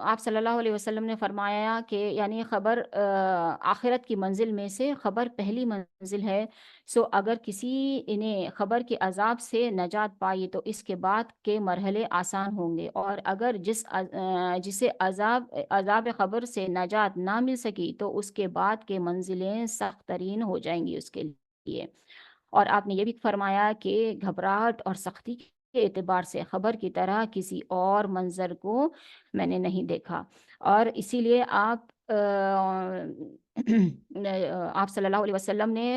आप सल्लल्लाहु अलैहि वसल्लम ने फरमाया कि यानी खबर आखिरत की मंजिल में से खबर पहली मंजिल है। सो अगर किसी ने खबर के अजाब से नजात पाई तो इसके बाद के मरहले आसान होंगे, और अगर जिसे अजाब खबर से नजात ना मिल सकी तो उसके बाद के मंजिलें सख्त तरीन हो जाएंगी उसके लिए। और आपने ये भी फरमाया कि घबराहट और सख्ती के एतबार से खबर की तरह किसी और मंजर को मैंने नहीं देखा। और इसीलिए आप सल्लल्लाहु अलैहि वसल्लम ने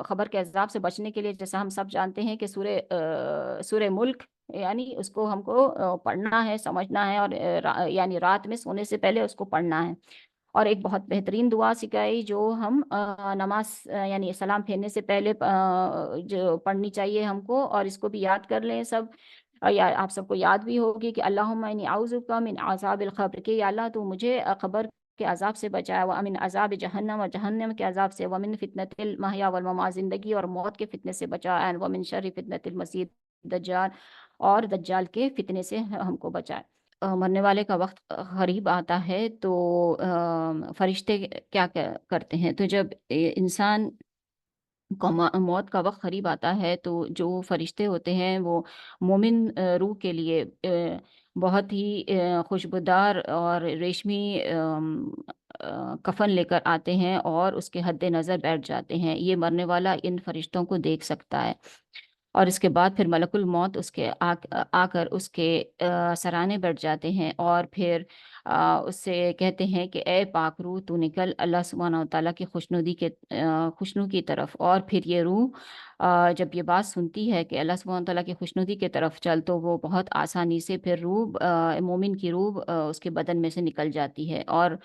खबर के अजाब से बचने के लिए, जैसा हम सब जानते हैं कि सूरे मुल्क यानी उसको हमको पढ़ना है, समझना है, और यानी रात में सोने से पहले उसको पढ़ना है। और एक बहुत बेहतरीन दुआ सिखाई जो हम नमाज यानी सलाम फेरने से पहले जो पढ़नी चाहिए हमको, और इसको भी याद कर लें सब। या आप सबको याद भी होगी कि अल्लाहुम्मा इन्नी औज़ुबिका मिन अज़ाबिल क़ब्र, कि या अल्लाह तू मुझे क़ब्र के अजाब से बचाए, व मिन अजाब जहन्नम, और जहन्नम के अजाब से, व मिन फितनतिल महया वल ममात, जिंदगी और मौत के फितने से बचाए, व मिन शर्रि फितनतिल मसीह दज्जाल, और दज्जाल के फितने से हमको बचाए। मरने वाले का वक्त करीब आता है तो फरिश्ते क्या करते हैं, तो जब इंसान को मौत का वक्त करीब आता है तो जो फरिश्ते होते हैं वो मोमिन रूह के लिए बहुत ही खुशबूदार और रेशमी कफन लेकर आते हैं और उसके हद्दे नज़र बैठ जाते हैं। ये मरने वाला इन फरिश्तों को देख सकता है, और इसके बाद फिर मलकुल मौत आकर उसके सराहने बैठ जाते हैं, और फिर उससे कहते हैं कि ए पाक रूह तू निकल अल्लाह सुब्हानहू व तआला की खुशनु की तरफ। और फिर ये रूह जब ये बात सुनती है कि अल्लाह सुब्हानहू व तआला की खुशनुदी की तरफ चल, तो वो बहुत आसानी से फिर रूह मोमिन की रूह उसके बदन में से निकल जाती है। और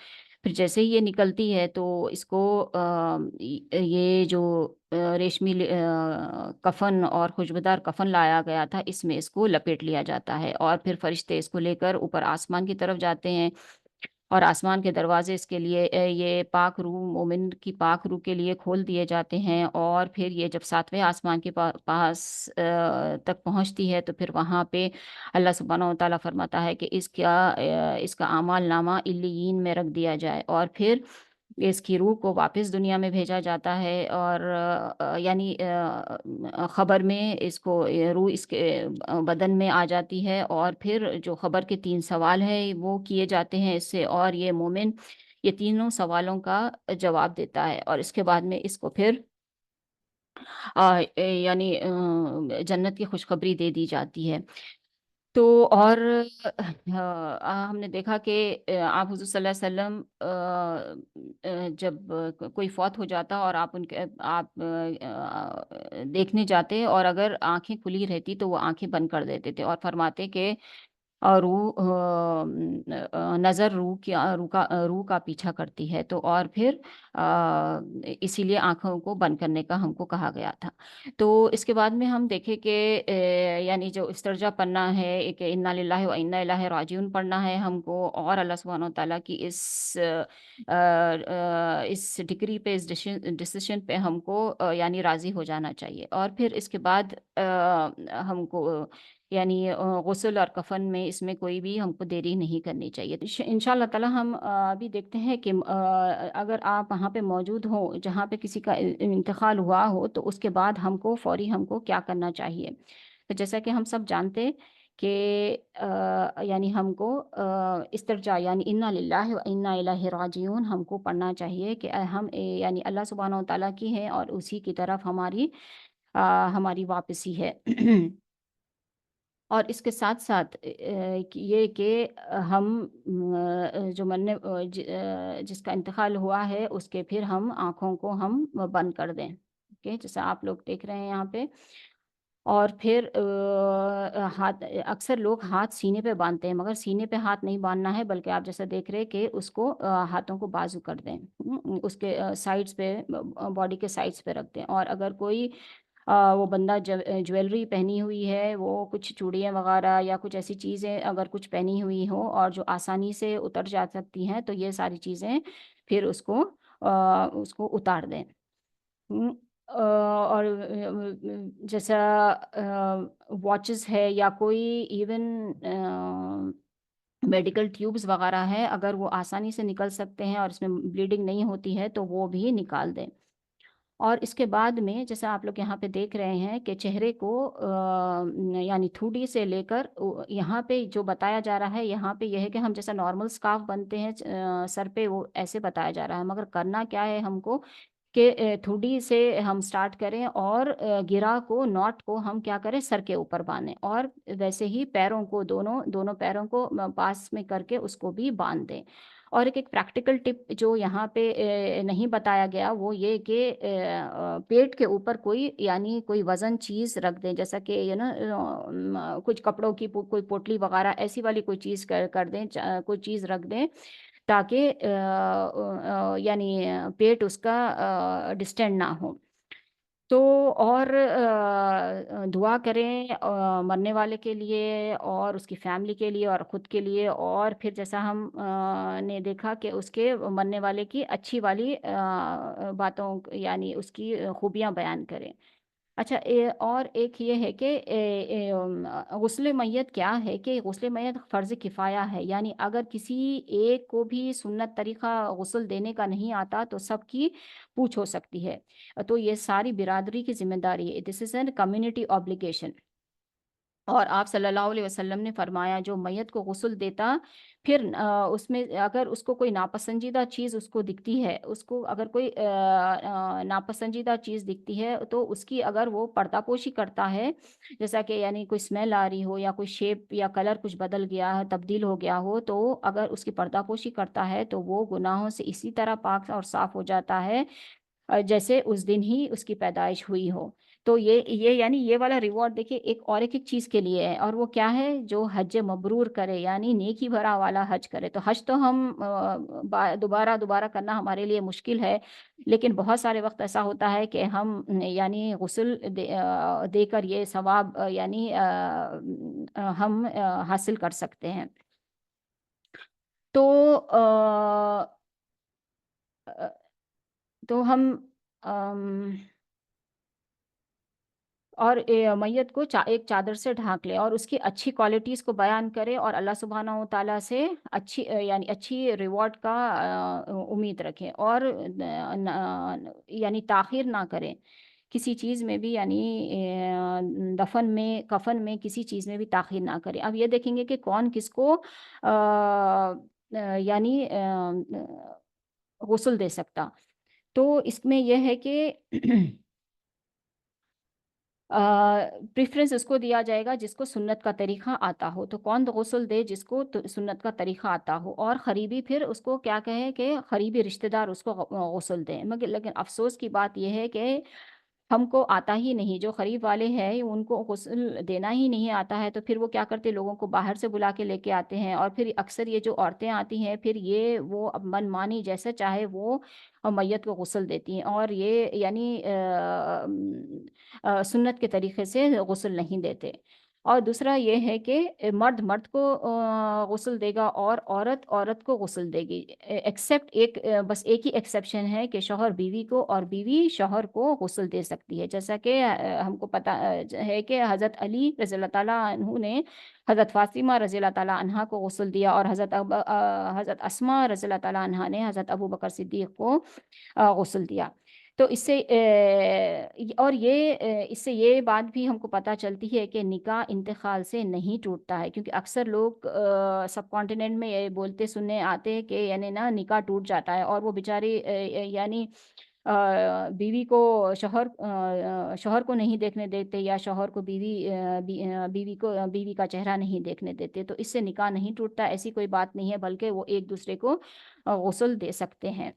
फिर जैसे ही ये निकलती है तो इसको ये जो रेशमी कफन और खुशबूदार कफन लाया गया था इसमें इसको लपेट लिया जाता है, और फिर फरिश्ते इसको लेकर ऊपर आसमान की तरफ जाते हैं, और आसमान के दरवाजे इसके लिए ये पाक रूह मोमिन की पाक रूह के लिए खोल दिए जाते हैं। और फिर ये जब सातवें आसमान के पास तक पहुंचती है तो फिर वहां पे अल्लाह सुब्हानहू व तआला फरमाता है कि इसका आमाल नामा इल्लियीन में रख दिया जाए, और फिर इसकी रूह को वापस दुनिया में भेजा जाता है। और यानी खबर में इसको रूह इसके बदन में आ जाती है, और फिर जो खबर के 3 सवाल हैं वो किए जाते हैं इससे, और ये मोमिन ये तीनों सवालों का जवाब देता है, और इसके बाद में इसको फिर यानी जन्नत की खुशखबरी दे दी जाती है। तो और हमने देखा कि आप हुज़ूर सल्लल्लाहु अलैहि वसल्लम जब कोई फ़ौत हो जाता और आप देखने जाते, और अगर आँखें खुली रहती तो वो आँखें बंद कर देते थे, और फरमाते कि रूह नज़र रूह का पीछा करती है, तो और फिर इसीलिए आँखों को बंद करने का हमको कहा गया था। तो इसके बाद में हम देखें कि यानी जो इस्तरजा पढ़ना है, एक इन्ना लिल्लाहि व इन्ना इलैहि राजिऊन पढ़ना है हमको, और अल्लाह सुब्हानहू व तआला की इस डिक्री पे, इस डिसीजन पे हमको यानी राज़ी हो जाना चाहिए। और फिर इसके बाद हमको यानी गुस्ल और कफ़न में इसमें कोई भी हमको देरी नहीं करनी चाहिए। इंशाअल्लाह ताला हम अभी देखते हैं कि अगर आप वहाँ पे मौजूद हो जहाँ पे किसी का इंतकाल हुआ हो तो उसके बाद हमको फ़ौरी हमको क्या करना चाहिए। तो जैसा कि हम सब जानते कि यानी हमको इस्तिरजा यानी इन्ना लिल्लाहि व इन्ना इलैहि राजिऊन हमको पढ़ना चाहिए कि यानी अल्लाह सुब्हानहू व तआला की है और उसी की तरफ हमारी वापसी है। और इसके साथ-साथ कि ये कि हम जो जिसका इंतकाल हुआ है उसके फिर हम आँखों को हम बंद कर दें। ओके, जैसा आप लोग देख रहे हैं यहाँ पे। और फिर हाथ अक्सर लोग हाथ सीने पे बाँधते हैं, मगर सीने पे हाथ नहीं बाँधना है, बल्कि आप जैसा देख रहे हैं कि उसको हाथों को बाजू कर दें। उसके साइड्स पे बॉडी के साइड्स पे रख दें। और अगर कोई वो बंदा ज्वेलरी पहनी हुई है, वो कुछ चूड़ियाँ वग़ैरह या कुछ ऐसी चीज़ें अगर कुछ पहनी हुई हो और जो आसानी से उतर जा सकती हैं, तो ये सारी चीज़ें फिर उसको उतार दें। और जैसा वॉचेस है या कोई इवन मेडिकल ट्यूब्स वगैरह है, अगर वो आसानी से निकल सकते हैं और इसमें ब्लीडिंग नहीं होती है तो वो भी निकाल दें। और इसके बाद में जैसा आप लोग यहाँ पे देख रहे हैं कि चेहरे को यानी थूडी से लेकर यहाँ पे जो बताया जा रहा है, यहाँ पे यह है कि हम जैसा नॉर्मल स्कार्फ बनते हैं सर पे, वो ऐसे बताया जा रहा है, मगर करना क्या है हमको कि थूडी से हम स्टार्ट करें और गिरा को, नॉट को हम क्या करें, सर के ऊपर बांधें, और वैसे ही पैरों को, दोनों दोनों पैरों को पास में करके उसको भी बांध दें। और एक एक प्रैक्टिकल टिप जो यहाँ पे नहीं बताया गया वो ये कि पेट के ऊपर कोई यानी कोई वजन चीज रख दें, जैसा कि कुछ कपड़ों की कोई पोटली वगैरह ऐसी वाली कोई चीज कर दें, कोई चीज रख दें, ताकि यानी पेट उसका डिस्टेंड ना हो। तो और दुआ करें मरने वाले के लिए और उसकी फैमिली के लिए और ख़ुद के लिए, और फिर जैसा हम ने देखा कि उसके मरने वाले की अच्छी वाली बातों यानी उसकी खूबियाँ बयान करें। अच्छा, और एक ये है कि गुस्ल मैयत क्या है कि गुस्ल मैयत फ़र्ज़ किफ़ाया है, यानी अगर किसी एक को भी सुन्नत तरीक़ा गुस्ल देने का नहीं आता तो सबकी पूछ हो सकती है। तो ये सारी बिरादरी की ज़िम्मेदारी है, this is an community obligation. और आप सल्लल्लाहु अलैहि वसल्लम ने फरमाया, जो मैयत को गुस्ल देता, फिर उसमें अगर उसको कोई नापसंदीदा चीज़ उसको दिखती है, उसको अगर कोई नापसंदीदा चीज़ दिखती है तो उसकी अगर वो पर्दापोशी करता है, जैसा कि यानी कोई स्मेल आ रही हो या कोई शेप या कलर कुछ बदल गया है, तब्दील हो गया हो, तो अगर उसकी पर्दापोशी करता है तो वो गुनाहों से इसी तरह पाक और साफ़ हो जाता है जैसे उस दिन ही उसकी पैदाइश हुई हो। तो ये यानी ये वाला रिवॉर्ड देखिए एक और एक-एक चीज़ के लिए है, और वो क्या है, जो हज मबरूर करे यानी नेकी भरा वाला हज करे। तो हज तो हम दोबारा-दोबारा करना हमारे लिए मुश्किल है, लेकिन बहुत सारे वक़्त ऐसा होता है कि हम यानी गुस्ल देकर ये सवाब यानी हम हासिल कर सकते हैं। तो अ, तो हम अम और मैयत को एक चादर से ढाँक लें और उसकी अच्छी क्वालिटीज़ को बयान करें और अल्लाह सुब्हानहू व तआला से अच्छी यानी अच्छी रिवॉर्ड का उम्मीद रखें, और यानी ताख़ीर ना करें किसी चीज़ में भी, यानी दफ़न में, कफ़न में, किसी चीज़ में भी ताख़ीर ना करें। अब ये देखेंगे कि कौन किसको यानी गुस्ल दे सकता। तो इसमें ये है कि प्रेफ़रेंस उसको दिया जाएगा जिसको सुन्नत का तरीक़ा आता हो, तो कौन गुस्ल दे जिसको तो सुन्नत का तरीक़ा आता हो, और क़रीबी फिर उसको क्या कहें कि क़रीबी रिश्तेदार उसको गुस्ल दें। मगर लेकिन अफ़सोस की बात ये है कि हमको आता ही नहीं, जो क़रीब वाले हैं उनको गुस्ल देना ही नहीं आता है, तो फिर वो क्या करते हैं, लोगों को बाहर से बुला के लेके आते हैं, और फिर अक्सर ये जो औरतें आती हैं फिर ये वो अब मनमानी जैसे चाहे वो मैयत को गुस्ल देती हैं, और ये यानी सुन्नत के तरीक़े से गुस्ल नहीं देते। और दूसरा ये है कि मर्द मर्द को गुस्ल देगा और औरत औरत को गुस्ल देगी। एक्सेप्ट एक बस एक ही एक्सेप्शन है कि शौहर बीवी को और बीवी शौहर को गुस्ल दे सकती है। जैसा कि हमको पता है कि हज़रत अली रज़ी अल्लाह तआला अन्हु ने हज़रत फ़ातिमा रज़ी अल्लाह तआला अन्हा को गुस्ल दिया, और हज़रत अस्मा रज़ी अल्लाह तआला अन्हा ने हज़रत अबू बकर सिद्दीक़ को गुस्ल दिया। तो इससे इससे ये बात भी हमको पता चलती है कि निकाह इंतकाल से नहीं टूटता है, क्योंकि अक्सर लोग सबकॉन्टिनेंट में ये बोलते सुनने आते हैं कि यानी ना निकाह टूट जाता है, और वो बेचारी यानी बीवी को शौहर को नहीं देखने देते, या शौहर को बीवी को बीवी का चेहरा नहीं देखने देते, तो इससे निकाह नहीं टूटता, ऐसी कोई बात नहीं है, बल्कि वो एक दूसरे को गुस्ल दे सकते हैं।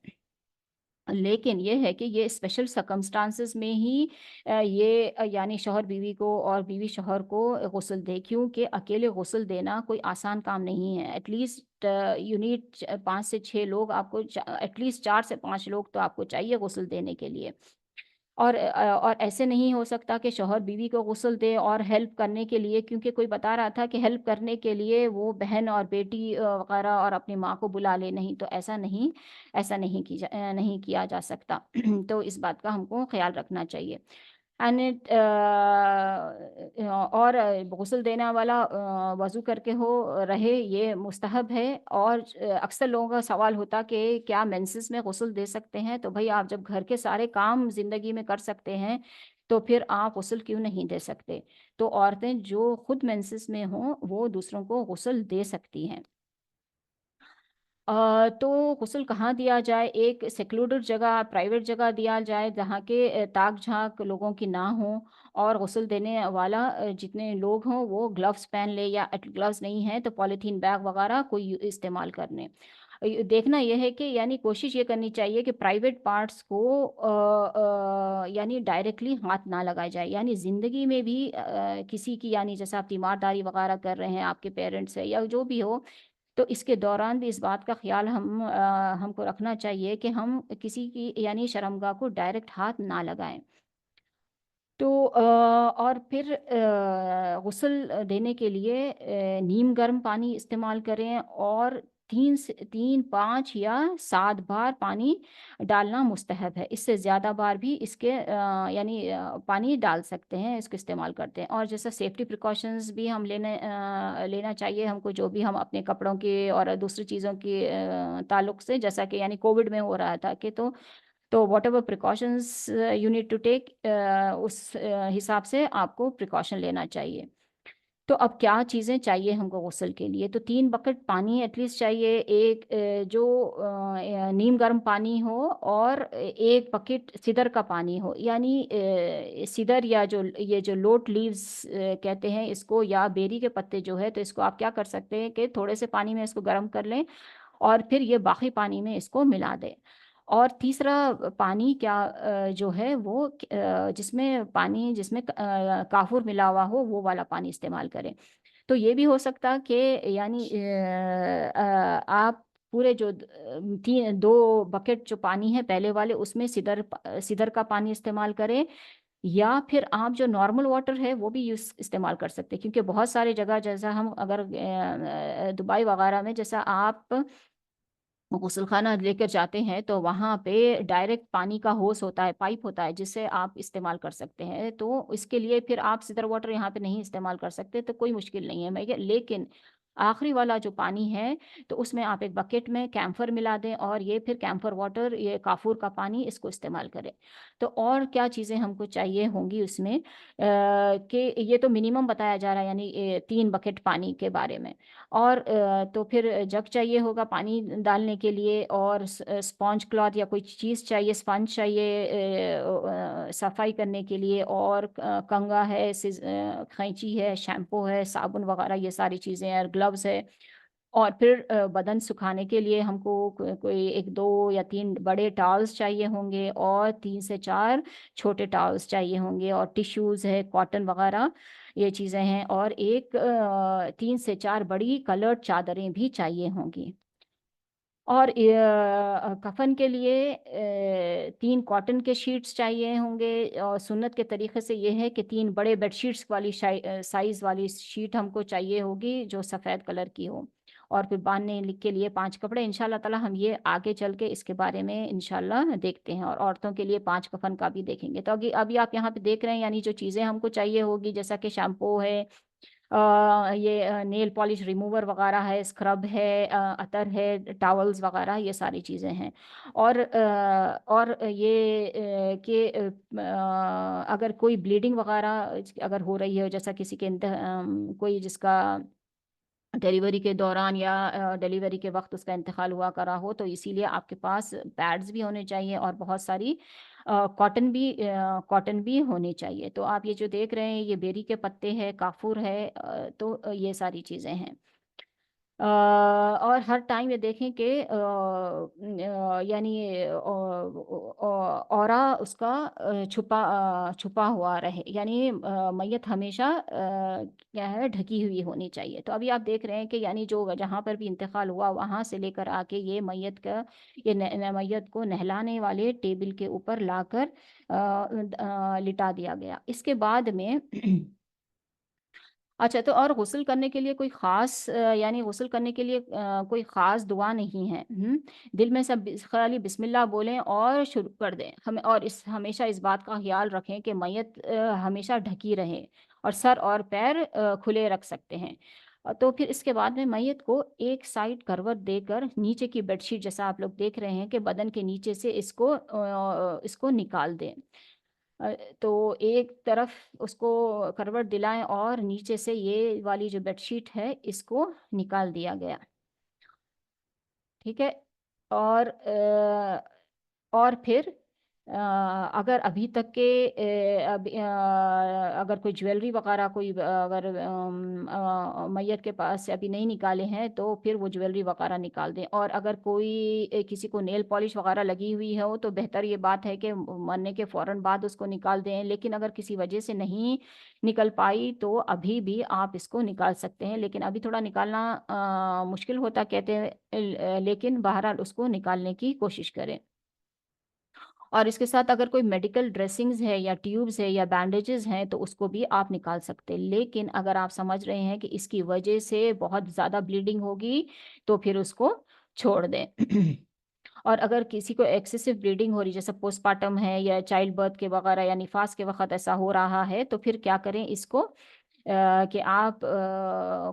लेकिन ये है कि ये स्पेशल सर्कमस्टांसेस में ही ये यानी शौहर बीवी को और बीवी शौहर को गुस्ल दे, क्योंकि अकेले गुस्ल देना कोई आसान काम नहीं है। एटलीस्ट यू नीड 5 से 6 लोग, आपको एटलीस्ट 4 से 5 लोग तो आपको चाहिए गुस्ल देने के लिए। और ऐसे नहीं हो सकता कि शौहर बीवी को गुस्ल दे और हेल्प करने के लिए, क्योंकि कोई बता रहा था कि हेल्प करने के लिए वो बहन और बेटी वग़ैरह और अपनी माँ को बुला ले, नहीं तो ऐसा नहीं किया जा सकता। तो इस बात का हमको ख़्याल रखना चाहिए। एंड इट और गुस्ल देने वाला वजू करके हो रहे, ये मुस्तहब है। और अक्सर लोगों का सवाल होता कि क्या मेंसेस में गुस्ल दे सकते हैं? तो भाई, आप जब घर के सारे काम जिंदगी में कर सकते हैं तो फिर आप गुस्ल क्यों नहीं दे सकते? तो औरतें जो खुद मेंसेस में हों वो दूसरों को गुस्ल दे सकती हैं। तो गुस्ल कहाँ दिया जाए? एक सेक्लूडेड जगह, प्राइवेट जगह दिया जाए जहाँ के ताक झांक लोगों की ना हो। और गुस्ल देने वाला जितने लोग हों वो ग्लव्स पहन ले, या ग्लव्स नहीं है तो पॉलीथीन बैग वगैरह कोई इस्तेमाल करने। देखना यह है कि यानी कोशिश ये करनी चाहिए कि प्राइवेट पार्ट्स को यानी डायरेक्टली हाथ ना लगाया जाए। यानी जिंदगी में भी किसी की, यानी जैसे आप तीमारदारी वगैरह कर रहे हैं, आपके पेरेंट्स है या जो भी हो, तो इसके दौरान भी इस बात का ख्याल हमको रखना चाहिए कि हम किसी की यानी शर्मगाह को डायरेक्ट हाथ ना लगाएं। तो और फिर गुस्ल देने के लिए नीम गर्म पानी इस्तेमाल करें, और 3 5 या 7 बार पानी डालना मुस्तहब है। इससे ज़्यादा बार भी इसके यानी पानी डाल सकते हैं, इसको इस्तेमाल करते हैं। और जैसा सेफ्टी प्रिकॉशंस भी हम लेना चाहिए हमको, जो भी हम अपने कपड़ों के और दूसरी चीज़ों के ताल्लुक से, जैसा कि यानी कोविड में हो रहा था कि तो whatever precautions you need to take, उस हिसाब से आपको प्रिकॉशन लेना चाहिए। तो अब क्या चीज़ें चाहिए हमको गुस्ल के लिए? तो 3 बकेट पानी एटलीस्ट चाहिए। एक जो नीम गर्म पानी हो, और 1 बकेट सिदर का पानी हो। यानी सिदर, या जो ये जो लोट लीव्स कहते हैं इसको, या बेरी के पत्ते जो है, तो इसको आप क्या कर सकते हैं कि थोड़े से पानी में इसको गर्म कर लें और फिर ये बाकी पानी में इसको मिला दें। और तीसरा पानी क्या जो है वो जिसमें पानी, जिसमें काफूर मिला हुआ हो, वो वाला पानी इस्तेमाल करें। तो ये भी हो सकता कि यानी आप पूरे जो 2 बकेट जो पानी है पहले वाले, उसमें सिदर का पानी इस्तेमाल करें। या फिर आप जो नॉर्मल वाटर है वो भी यूज इस्तेमाल कर सकते हैं, क्योंकि बहुत सारे जगह, जैसा हम अगर दुबई वगैरह में, जैसा आप गुसल खाना लेकर जाते हैं तो वहां पे डायरेक्ट पानी का होस होता है, पाइप होता है, जिससे आप इस्तेमाल कर सकते हैं। तो इसके लिए फिर आप सिदर वाटर यहाँ पे नहीं इस्तेमाल कर सकते, तो कोई मुश्किल नहीं है। लेकिन आखिरी वाला जो पानी है, तो उसमें आप 1 बकेट में कैम्फर मिला दें, और ये फिर कैम्फर वाटर, ये काफूर का पानी, इसको इस्तेमाल करें। तो और क्या चीज़ें हमको चाहिए होंगी उसमें, कि ये तो मिनिमम बताया जा रहा है, यानी 3 बकेट पानी के बारे में। और तो फिर जग चाहिए होगा पानी डालने के लिए, और स्पॉन्ज क्लॉथ या कोई चीज़ चाहिए, स्पंज चाहिए सफाई करने के लिए, और कंघा है, कैंची है, शैम्पू है, साबुन वगैरह, ये सारी चीज़ें, और ग्लव्स है। और फिर बदन सुखाने के लिए हमको कोई 1 2 या 3 बड़े टॉवल्स चाहिए होंगे, और 3 से 4 छोटे टॉवल्स चाहिए होंगे, और टिश्यूज है, कॉटन वगैरह, ये चीज़ें हैं। और 3 से 4 बड़ी कलर्ड चादरें भी चाहिए होंगी। और कफन के लिए 3 कॉटन के शीट्स चाहिए होंगे। और सुन्नत के तरीके से ये है कि 3 बड़े बेडशीट्स वाली साइज वाली शीट हमको चाहिए होगी, जो सफ़ेद कलर की हो। और फिर बांधने के लिए 5 कपड़े। इंशाल्लाह ताला हम ये आगे चल के इसके बारे में इंशाल्लाह देखते हैं, और औरतों के लिए 5 कफन का भी देखेंगे। तो अभी आप यहाँ पे देख रहे हैं, यानी जो चीज़ें हमको चाहिए होगी, जैसा कि शैम्पू है, ये नेल पॉलिश रिमूवर वगैरह है, स्क्रब है, अतर है, टॉवल्स वगैरह, ये सारी चीज़ें हैं। और ये कि अगर कोई ब्लीडिंग वगैरह अगर हो रही है, जैसा किसी के कोई जिसका डिलीवरी के दौरान या डिलीवरी के वक्त उसका इंतकाल हुआ करा हो, तो इसीलिए आपके पास पैड्स भी होने चाहिए, और बहुत सारी कॉटन भी होनी चाहिए। तो आप ये जो देख रहे हैं, ये बेरी के पत्ते हैं, काफूर है, तो ये सारी चीज़ें हैं। और हर टाइम ये देखें कि यानी औरा उसका छुपा हुआ रहे, यानी मैयत हमेशा क्या है, ढकी हुई होनी चाहिए। तो अभी आप देख रहे हैं कि यानी जो जहाँ पर भी इंतकाल हुआ वहाँ से लेकर आके ये मैयत को नहलाने वाले टेबल के ऊपर लाकर लिटा दिया गया। इसके बाद में अच्छा, तो और गुस्ल करने के लिए कोई ख़ास यानी गुस्ल करने के लिए कोई ख़ास दुआ नहीं है। दिल में सब खाली बिस्मिल्लाह बोलें और शुरू कर दें। हमें और इस हमेशा इस बात का ख़्याल रखें कि मैयत हमेशा ढकी रहे और सर और पैर खुले रख सकते हैं। तो फिर इसके बाद में मैयत को एक साइड करवट देकर नीचे की बेडशीट जैसा आप लोग देख रहे हैं कि बदन के नीचे से इसको निकाल दें। अ, तो एक तरफ उसको करवट दिलाएँ और नीचे से ये वाली जो बेडशीट है इसको निकाल दिया गया, ठीक है? और और फिर अगर अभी तक के अगर कोई ज्वेलरी वगैरह कोई अगर मैयत के पास से अभी नहीं निकाले हैं तो फिर वो ज्वेलरी वगैरह निकाल दें। और अगर कोई किसी को नेल पॉलिश वगैरह लगी हुई हो तो बेहतर ये बात है कि मरने के फ़ौरन बाद उसको निकाल दें। लेकिन अगर किसी वजह से नहीं निकल पाई तो अभी भी आप इसको निकाल सकते हैं, लेकिन अभी थोड़ा निकालना मुश्किल होता कहते हैं, लेकिन बहरहाल उसको निकालने की कोशिश करें। और इसके साथ अगर कोई मेडिकल ड्रेसिंग्स है या ट्यूब्स है या बैंडेजेस हैं तो उसको भी आप निकाल सकते हैं। लेकिन अगर आप समझ रहे हैं कि इसकी वजह से बहुत ज़्यादा ब्लीडिंग होगी तो फिर उसको छोड़ दें। और अगर किसी को एक्सेसिव ब्लीडिंग हो रही जैसे पोस्टपार्टम है या चाइल्ड बर्थ के वगैरह या निफास के वक्त ऐसा हो रहा है तो फिर क्या करें इसको कि आप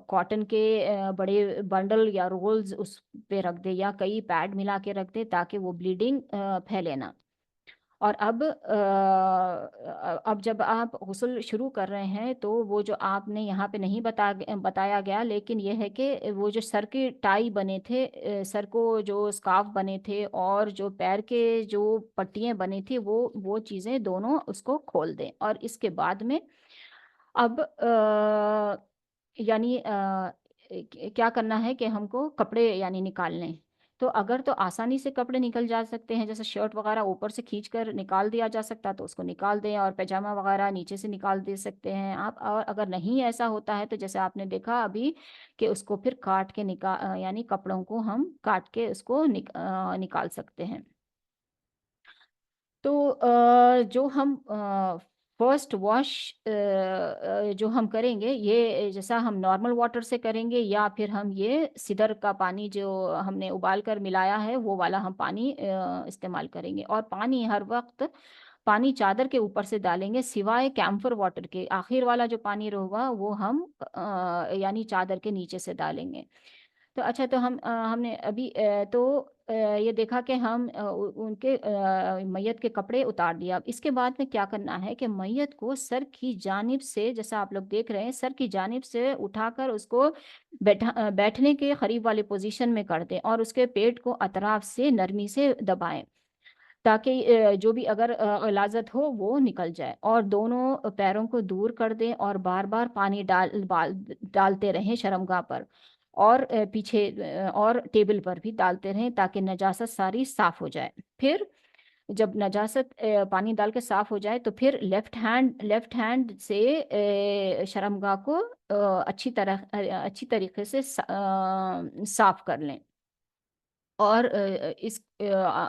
कॉटन के बड़े बंडल या रोल्स उस पे रख दें या कई पैड मिला के रख दें ताकि वो ब्लीडिंग फैले ना। और अब जब आप गुस्ल शुरू कर रहे हैं तो वो जो आपने यहाँ पे नहीं बताया गया, लेकिन ये है कि वो जो सर के टाई बने थे, सर को जो स्कार्फ बने थे और जो पैर के जो पट्टियाँ बनी थी वो चीज़ें दोनों उसको खोल दें। और इसके बाद में अब यानी क्या करना है कि हमको कपड़े यानी निकालने। तो अगर तो आसानी से कपड़े निकल जा सकते हैं, जैसे शर्ट वगैरह ऊपर से खींचकर निकाल दिया जा सकता है तो उसको निकाल दें, और पैजामा वगैरह नीचे से निकाल दे सकते हैं आप। और अगर नहीं ऐसा होता है तो जैसे आपने देखा अभी कि उसको फिर काट के यानी कपड़ों को हम काट के उसको निकाल सकते हैं। तो जो हम फर्स्ट वॉश जो हम करेंगे ये जैसा हम नॉर्मल वाटर से करेंगे या फिर हम ये सिदर का पानी जो हमने उबाल कर मिलाया है वो वाला हम पानी इस्तेमाल करेंगे। और पानी हर वक्त पानी चादर के ऊपर से डालेंगे सिवाय कैम्फर वाटर के। आखिर वाला जो पानी होगा वो हम यानी चादर के नीचे से डालेंगे। तो अच्छा, तो हमने अभी ये देखा कि हम उनके मैयत के कपड़े उतार दिया। अब इसके बाद में क्या करना है कि मैयत को सर की जानिब से, जैसा आप लोग देख रहे हैं, सर की जानिब से उठाकर उसको बैठने के करीब वाले पोजीशन में कर दें और उसके पेट को अतराफ से नरमी से दबाएं ताकि जो भी अगर ग़लाज़त हो वो निकल जाए। और दोनों पैरों को दूर कर दें और बार-बार पानी डालते रहें शर्मगाह पर और पीछे और टेबल पर भी डालते रहें ताकि नजासत सारी साफ़ हो जाए। फिर जब नजासत पानी डाल के साफ़ हो जाए तो फिर लेफ्ट हैंड से शर्मगाह को अच्छी तरीके से साफ़ कर लें। और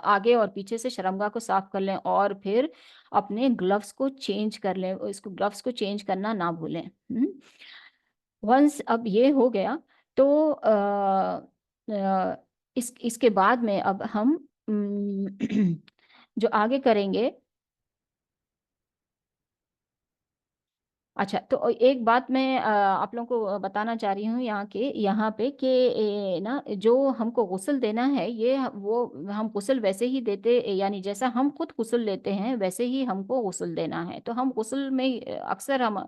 आगे और पीछे से शर्मगाह को साफ कर लें और फिर अपने ग्लव्स को चेंज कर लें। इसको ग्लव्स को चेंज करना ना भूलें। वंस अब ये हो गया तो इसके बाद में अब हम जो आगे करेंगे। अच्छा, तो एक बात मैं आप लोगों को बताना चाह रही हूँ यहाँ पे कि ना जो हमको गुस्ल देना है ये वो हम गुस्ल वैसे ही देते, यानी जैसा हम खुद गुस्ल लेते हैं वैसे ही हमको गुस्ल देना है। तो हम गुस्ल में अक्सर हम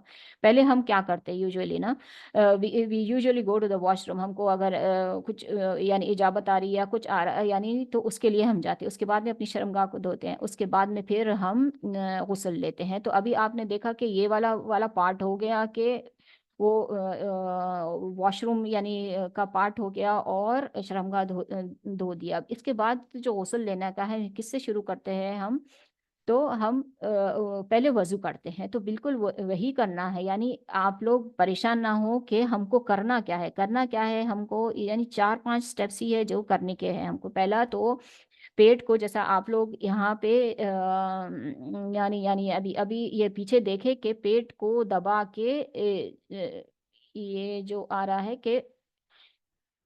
पहले हम क्या करते हैं यूजुअली ना, we usually go to the washroom. हमको अगर कुछ यानी इजाबत आ रही है या कुछ आ रहा है यानी तो उसके लिए हम जाते हैं। उसके बाद में अपनी शर्मगाह को धोते हैं, उसके बाद में फिर हम गुस्ल लेते हैं। तो अभी आपने देखा कि ये वाला पार्ट हो गया कि वो वॉशरूम यानी का पार्ट हो गया और शर्मगाह धो दिया। अब इसके बाद जो गुस्ल लेने का है किससे शुरू करते हैं हम, तो हम पहले वज़ू करते हैं। तो बिल्कुल वही करना है, यानी आप लोग परेशान ना हो कि हमको करना क्या है हमको, यानी 4-5 स्टेप्स ही है जो करने के हैं हमको। पहला तो पेट को, जैसा आप लोग यहाँ पे यानी अभी अभी ये पीछे देखे कि पेट को दबा के ये जो आ रहा है कि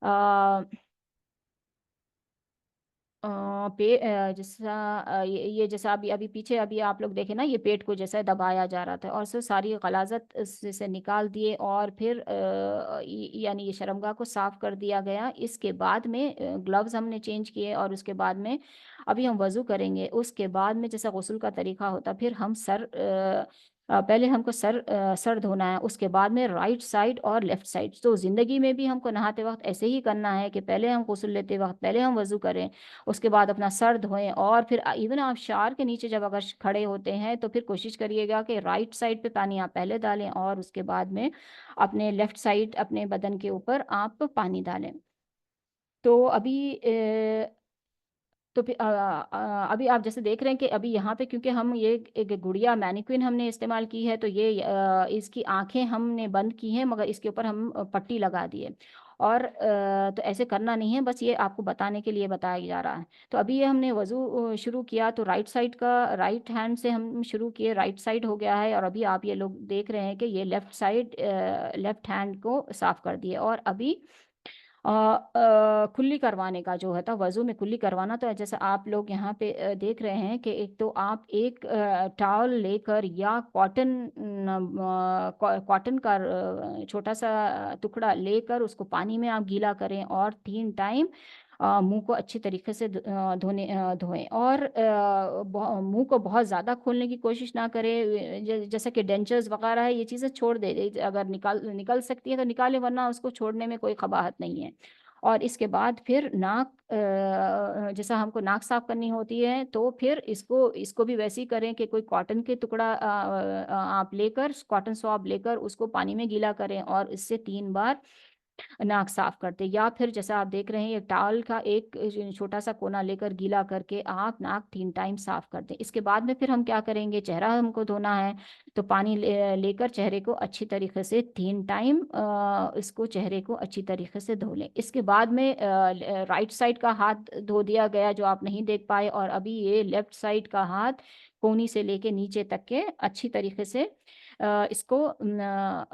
आ, जैसा ये जैसा अभी अभी पीछे अभी आप लोग देखे ना, ये पेट को जैसा दबाया जा रहा था और से सारी गलाजत से निकाल दिए और फिर यानी ये शर्मगाह को साफ कर दिया गया। इसके बाद में ग्लव्स हमने चेंज किए और उसके बाद में अभी हम वजू करेंगे। उसके बाद में जैसा गुस्ल का तरीका होता, फिर हम पहले हमको सर धोना है, उसके बाद में राइट साइड और लेफ्ट साइड। तो जिंदगी में भी हमको नहाते वक्त ऐसे ही करना है कि पहले हम गुस्ल लेते वक्त पहले हम वजू करें, उसके बाद अपना सर धोएं, और फिर इवन आप शावर के नीचे जब अगर खड़े होते हैं तो फिर कोशिश करिएगा कि राइट साइड पे पानी आप पहले डालें और उसके बाद में अपने लेफ्ट साइड अपने बदन के ऊपर आप पानी डालें। तो फिर अभी आप जैसे देख रहे हैं कि अभी यहाँ पे क्योंकि हम ये एक गुड़िया मैनिक्विन हमने इस्तेमाल की है, तो ये इसकी आंखें हमने बंद की हैं मगर इसके ऊपर हम पट्टी लगा दिए। और तो ऐसे करना नहीं है, बस ये आपको बताने के लिए बताया जा रहा है। तो अभी ये हमने वजू शुरू किया, तो राइट साइड का राइट हैंड से हम शुरू किए, राइट साइड हो गया है। और अभी आप ये लोग देख रहे हैं कि ये लेफ्ट साइड लेफ्ट हैंड को साफ कर दिए। और अभी कुल्ली करवाने का जो है था, वजू में कुल्ली करवाना, तो जैसे आप लोग यहाँ पे देख रहे हैं कि एक तो आप एक टॉवल लेकर या कॉटन का छोटा सा टुकड़ा लेकर उसको पानी में आप गीला करें और 3 टाइम मुंह को अच्छी तरीके से धोएं। और मुंह को बहुत ज़्यादा खोलने की कोशिश ना करें, जैसा कि डेंचर्स वगैरह है, ये चीज़ें छोड़ दे। अगर निकाल निकल सकती है तो निकालें, वरना उसको छोड़ने में कोई कबाहत नहीं है। और इसके बाद फिर नाक, जैसा हमको नाक साफ करनी होती है, तो फिर इसको इसको भी वैसे ही करें कि कोई कॉटन के टुकड़ा आप लेकर, कॉटन स्वॉब लेकर उसको पानी में गीला करें और इससे 3 बार नाक साफ करते। या फिर जैसा आप देख रहे हैं, ये टॉवल का एक छोटा सा कोना लेकर गीला करके आप नाक 3 टाइम साफ कर दें। इसके बाद में फिर हम क्या करेंगे, चेहरा हमको धोना है, तो पानी लेकर चेहरे को अच्छी तरीके से 3 टाइम इसको चेहरे को अच्छी तरीके से धो लें। इसके बाद में राइट साइड का हाथ धो दिया गया जो आप नहीं देख पाए, और अभी ये लेफ्ट साइड का हाथ कोहनी से लेके नीचे तक के अच्छी तरीके से इसको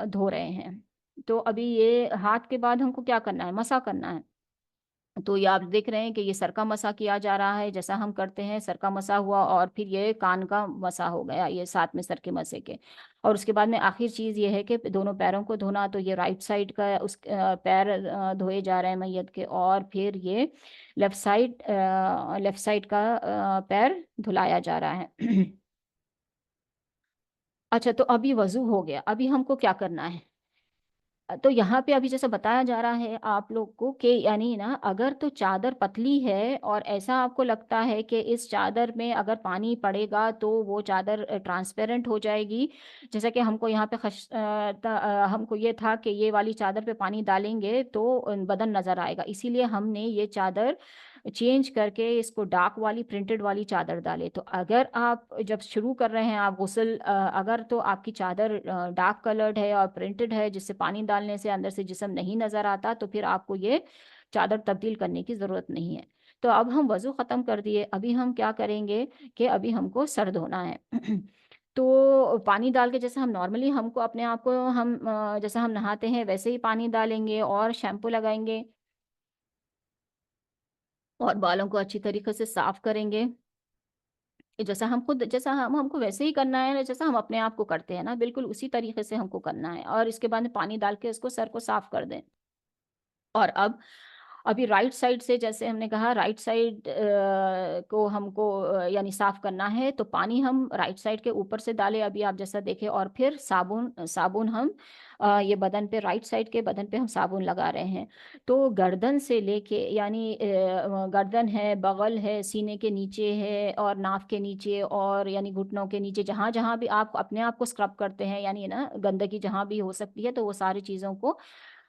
धो रहे हैं। तो अभी ये हाथ के बाद हमको क्या करना है, मसा करना है। तो ये आप देख रहे हैं कि ये सर का मसा किया जा रहा है, जैसा हम करते हैं, सर का मसा हुआ और फिर ये कान का मसा हो गया, ये साथ में सर के मसे के। और उसके बाद में आखिर चीज़ ये है कि दोनों पैरों को धोना, तो ये राइट साइड का उस पैर धोए जा रहे हैं मैयत के, और फिर ये लेफ्ट साइड का पैर धुलाया जा रहा है। अच्छा, तो अभी वजू हो गया, अभी हमको क्या करना है। तो यहाँ पे अभी जैसे बताया जा रहा है आप लोग को कि यानी ना, अगर तो चादर पतली है और ऐसा आपको लगता है कि इस चादर में अगर पानी पड़ेगा तो वो चादर ट्रांसपेरेंट हो जाएगी, जैसा कि हमको यहाँ पे हमको ये था कि ये वाली चादर पे पानी डालेंगे तो बदन नजर आएगा, इसीलिए हमने ये चादर चेंज करके इसको डार्क वाली प्रिंटेड वाली चादर डाले। तो अगर आप जब शुरू कर रहे हैं आप गुस्ल, अगर तो आपकी चादर डार्क कलर्ड है और प्रिंटेड है जिससे पानी डालने से अंदर से जिस्म नहीं नजर आता, तो फिर आपको ये चादर तब्दील करने की ज़रूरत नहीं है। तो अब हम वज़ू ख़त्म कर दिए, अभी हम क्या करेंगे कि अभी हमको सर धोना है। तो पानी डाल के जैसे हम नॉर्मली हमको अपने आप को हम जैसे हम नहाते हैं वैसे ही पानी डालेंगे और शैम्पू लगाएंगे और बालों को अच्छी तरीके से साफ करेंगे। जैसा हम खुद, जैसा हम हमको वैसे ही करना है जैसा हम अपने आप को करते हैं ना, बिल्कुल उसी तरीके से हमको करना है। और इसके बाद में पानी डाल के उसको सर को साफ कर दें। और अब अभी राइट साइड से, जैसे हमने कहा राइट साइड को हमको यानी साफ करना है, तो पानी हम राइट साइड के ऊपर से डालें अभी आप जैसा देखें, और फिर साबुन साबुन हम ये बदन पे, राइट साइड के बदन पे हम साबुन लगा रहे हैं। तो गर्दन से लेके यानी गर्दन है, बगल है, सीने के नीचे है और नाक के नीचे, और यानी घुटनों के नीचे, जहाँ जहाँ भी आप अपने आप को स्क्रब करते हैं, यानी ना गंदगी जहाँ भी हो सकती है, तो वो सारी चीज़ों को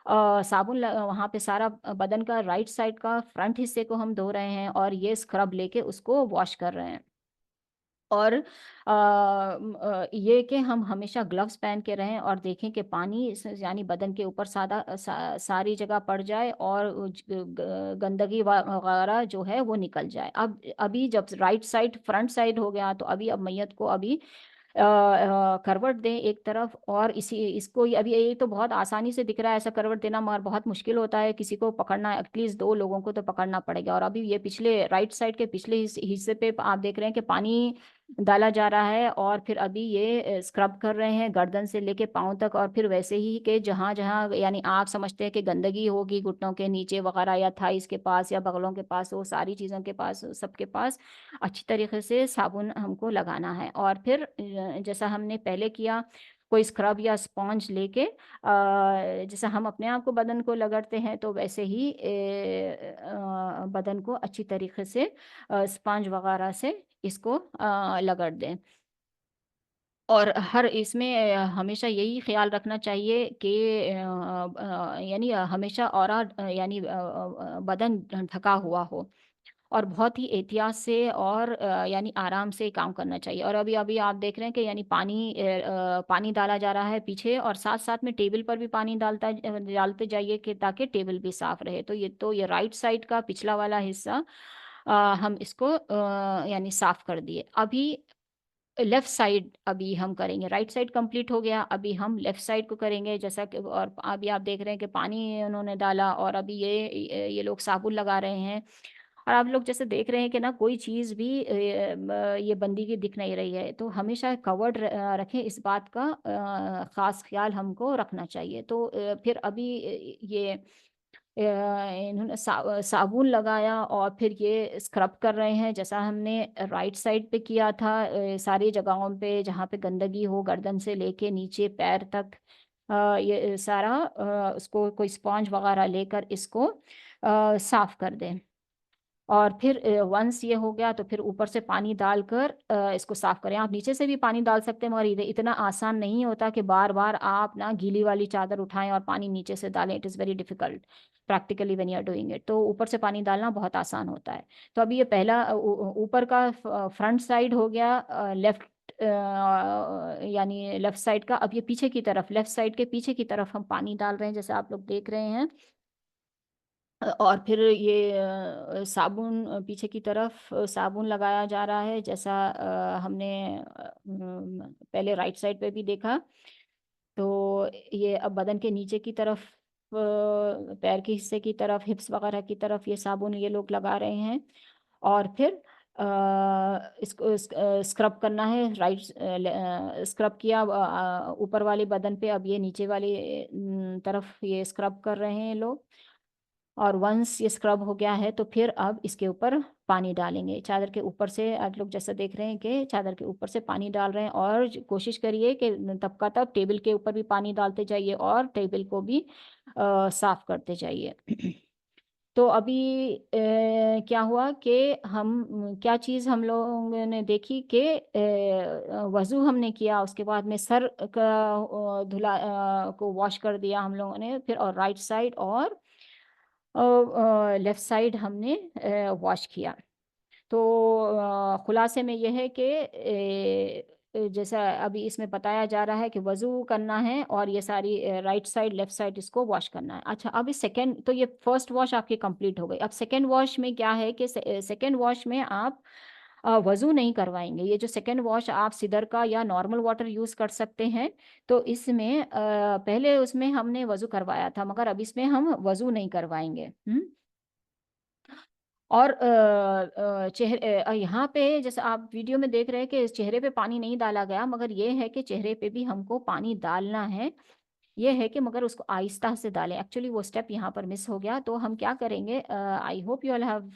वहाँ पे सारा बदन का राइट साइड का फ्रंट हिस्से को हम धो रहे हैं और ये स्क्रब लेके उसको वॉश कर रहे हैं। और ये कि हम हमेशा ग्लव्स पहन के रहें और देखें कि पानी यानी बदन के ऊपर सारी जगह पड़ जाए और गंदगी वगैरह जो है वो निकल जाए। अब अभी जब राइट साइड फ्रंट साइड हो गया, तो अभी अब मैयत को अभी करवट दें एक तरफ, और इसको अभी ये तो बहुत आसानी से दिख रहा है ऐसा करवट देना, मगर बहुत मुश्किल होता है, किसी को पकड़ना, एटलीस्ट 2 लोगों को तो पकड़ना पड़ेगा। और अभी ये पिछले राइट साइड के पिछले हिस्से पे आप देख रहे हैं कि पानी डाला जा रहा है, और फिर अभी ये स्क्रब कर रहे हैं गर्दन से लेके पाँव तक, और फिर वैसे ही कि जहाँ जहाँ यानी आप समझते हैं कि गंदगी होगी घुटनों के नीचे वगैरह, या थाइस के पास या बगलों के पास, वो सारी चीज़ों के पास, सबके पास अच्छी तरीके से साबुन हमको लगाना है। और फिर जैसा हमने पहले किया, कोई स्क्रब या स्पॉन्ज लेके जैसा हम अपने आप को बदन को रगड़ते हैं, तो वैसे ही बदन को अच्छी तरीके से स्पंज वगैरह से इसको रगड़ दें। और हर इसमें हमेशा यही ख्याल रखना चाहिए कि यानी हमेशा औरा यानी बदन ढका हुआ हो, और बहुत ही एहतियात से और यानी आराम से काम करना चाहिए। और अभी अभी आप देख रहे हैं कि यानी पानी डाला जा रहा है पीछे, और साथ साथ में टेबल पर भी पानी डालते जाइए कि ताकि टेबल भी साफ रहे। तो ये राइट साइड का पिछला वाला हिस्सा हम इसको यानी साफ कर दिए। अभी लेफ्ट साइड अभी हम करेंगे, राइट साइड कंप्लीट हो गया, अभी हम लेफ्ट साइड को करेंगे। जैसा कि और अभी आप देख रहे हैं कि पानी उन्होंने डाला, और अभी ये लोग साबुन लगा रहे हैं। और आप लोग जैसे देख रहे हैं कि ना कोई चीज़ भी ये बंदी की दिख नहीं रही है, तो हमेशा कवर्ड रखें, इस बात का ख़ास ख्याल हमको रखना चाहिए। तो फिर अभी ये इन्होंने साबुन लगाया, और फिर ये स्क्रब कर रहे हैं जैसा हमने राइट साइड पे किया था, सारी जगहों पे जहाँ पे गंदगी हो, गर्दन से लेके नीचे पैर तक, ये सारा उसको कोई स्पॉन्ज वगैरह लेकर इसको साफ कर दें। और फिर वंस ये हो गया तो फिर ऊपर से पानी डालकर इसको साफ करें। आप नीचे से भी पानी डाल सकते हैं, मगर इतना आसान नहीं होता कि बार बार आप ना गीली वाली चादर उठाएं और पानी नीचे से डालें। It is very difficult practically when you are doing it. तो ऊपर से पानी डालना बहुत आसान होता है। तो अभी ये पहला ऊपर का फ्रंट साइड हो गया, लेफ्ट यानी लेफ्ट साइड का। अब ये पीछे की तरफ, लेफ्ट साइड के पीछे की तरफ हम पानी डाल रहे हैं, जैसे आप लोग देख रहे हैं। और फिर ये साबुन पीछे की तरफ साबुन लगाया जा रहा है, जैसा हमने पहले राइट साइड पे भी देखा। तो ये अब बदन के नीचे की तरफ, पैर के हिस्से की तरफ, हिप्स वगैरह की तरफ ये साबुन ये लोग लगा रहे हैं। और फिर इसको स्क्रब करना है, राइट स्क्रब किया ऊपर वाले बदन पे, अब ये नीचे वाली तरफ ये स्क्रब कर रहे हैं लोग। और वंस ये स्क्रब हो गया है तो फिर अब इसके ऊपर पानी डालेंगे, चादर के ऊपर से। आप लोग जैसा देख रहे हैं कि चादर के ऊपर से पानी डाल रहे हैं, और कोशिश करिए कि तब का तब टेबल के ऊपर भी पानी डालते जाइए, और टेबल को भी साफ करते जाइए। तो अभी क्या हुआ कि क्या चीज़ हम लोगों ने देखी कि वज़ू हमने किया, उसके बाद में सर का धुला को वॉश कर दिया हम लोगों ने, फिर और राइट साइड और लेफ्ट साइड हमने वॉश किया। तो खुलासे में यह है कि जैसा अभी इसमें बताया जा रहा है कि वज़ू करना है, और ये सारी राइट साइड लेफ्ट साइड इसको वॉश करना है। अच्छा, अभी सेकंड, तो ये फर्स्ट वॉश आपकी कंप्लीट हो गई। अब सेकंड वॉश में क्या है कि सेकंड वॉश में आप वज़ू नहीं करवाएंगे। ये जो सेकंड वॉश, आप सिदर का या नॉर्मल वाटर यूज़ कर सकते हैं। तो इसमें पहले उसमें हमने वज़ू करवाया था, मगर अब इसमें हम वज़ू नहीं करवाएंगे। और चेहरे यहाँ पे जैसे आप वीडियो में देख रहे हैं कि चेहरे पे पानी नहीं डाला गया, मगर ये है कि चेहरे पे भी हमको पानी डालना है। ये है कि मगर उसको आहिस्ता से डालें। एक्चुअली वो स्टेप यहाँ पर मिस हो गया। तो हम क्या करेंगे, I hope you all have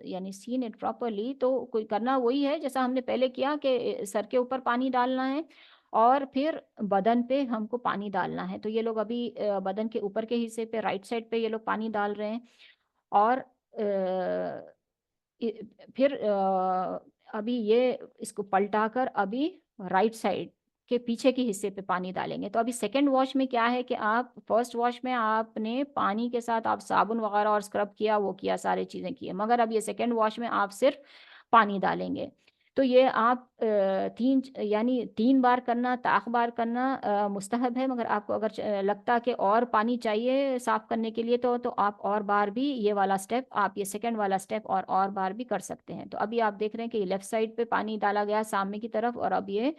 यानी सीन इट प्रॉपरली। तो कोई करना वही है जैसा हमने पहले किया कि सर के ऊपर पानी डालना है, और फिर बदन पे हमको पानी डालना है। तो ये लोग अभी बदन के ऊपर के हिस्से पे राइट साइड पे ये लोग पानी डाल रहे हैं। और फिर अभी ये इसको पलटाकर अभी राइट साइड के पीछे के हिस्से पे पानी डालेंगे। तो अभी सेकेंड वॉश में क्या है कि आप फर्स्ट वॉश में आपने पानी के साथ आप साबुन वगैरह और स्क्रब किया, वो किया, सारी चीज़ें किए, मगर अब ये सेकेंड वॉश में आप सिर्फ पानी डालेंगे। तो ये आप तीन यानी 3 बार करना, ताक बार करना मुस्तहब है, मगर आपको अगर लगता कि और पानी चाहिए साफ करने के लिए तो आप और बार भी ये वाला स्टेप, आप ये सेकंड वाला स्टेप और बार भी कर सकते हैं। तो अभी आप देख रहे हैं कि लेफ्ट साइड पे पानी डाला गया सामने की तरफ, और अब ये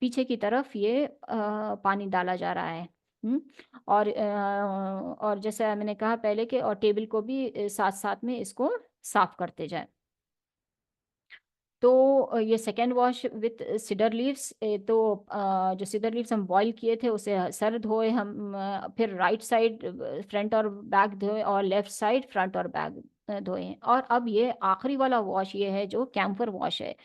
पीछे की तरफ ये पानी डाला जा रहा है। हम्म और जैसा मैंने कहा पहले कि और टेबल को भी साथ साथ में इसको साफ करते जाए। तो ये second wash with cedar leaves, तो जो सीडर लीव्स हम बॉईल किए थे उसे सर धोए हम, फिर राइट साइड फ्रंट और बैक धोए, और लेफ्ट साइड फ्रंट और बैक धोए हैं। और अब ये आखिरी वाला वॉश ये है जो कैम्फर वॉश है।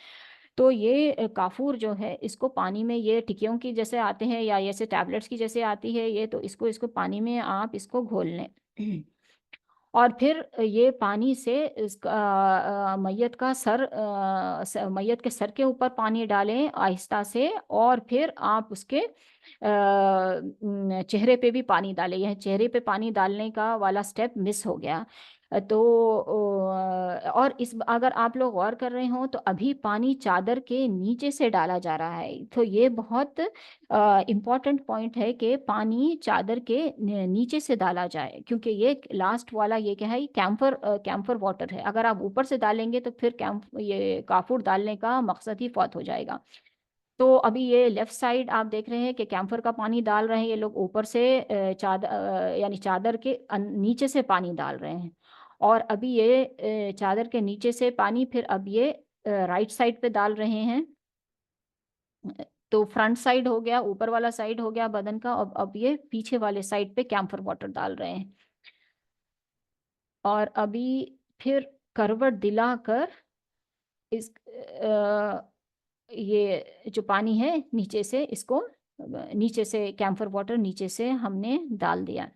तो ये काफूर जो है इसको पानी में, ये टिकियों की जैसे आते हैं या ऐसे टैबलेट्स की जैसे आती है ये, तो इसको इसको पानी में आप इसको घोल लें। और फिर ये पानी से इसका मैयत का सर मैयत के सर के ऊपर पानी डालें आहिस्ता से, और फिर आप उसके चेहरे पे भी पानी डालें। यह चेहरे पे पानी डालने का वाला स्टेप मिस हो गया। तो और इस अगर आप लोग गौर कर रहे हो तो अभी पानी चादर के नीचे से डाला जा रहा है। तो ये बहुत इम्पॉर्टेंट पॉइंट है कि पानी चादर के नीचे से डाला जाए, क्योंकि ये लास्ट वाला ये क्या है, कैम्फर कैम्फर वाटर है। अगर आप ऊपर से डालेंगे तो फिर कैम्प ये काफूर डालने का मकसद ही फौत हो जाएगा। तो अभी ये लेफ्ट साइड आप देख रहे हैं कि कैम्फर का पानी डाल रहे हैं ये लोग ऊपर से, चादर यानी चादर के नीचे से पानी डाल रहे हैं। और अभी ये चादर के नीचे से पानी फिर अब ये राइट साइड पे डाल रहे हैं। तो फ्रंट साइड हो गया, ऊपर वाला साइड हो गया बदन का, अब ये पीछे वाले साइड पे कैम्फर वाटर डाल रहे हैं। और अभी फिर करवट दिलाकर इस ये जो पानी है नीचे से इसको, नीचे से कैम्फर वाटर नीचे से हमने डाल दिया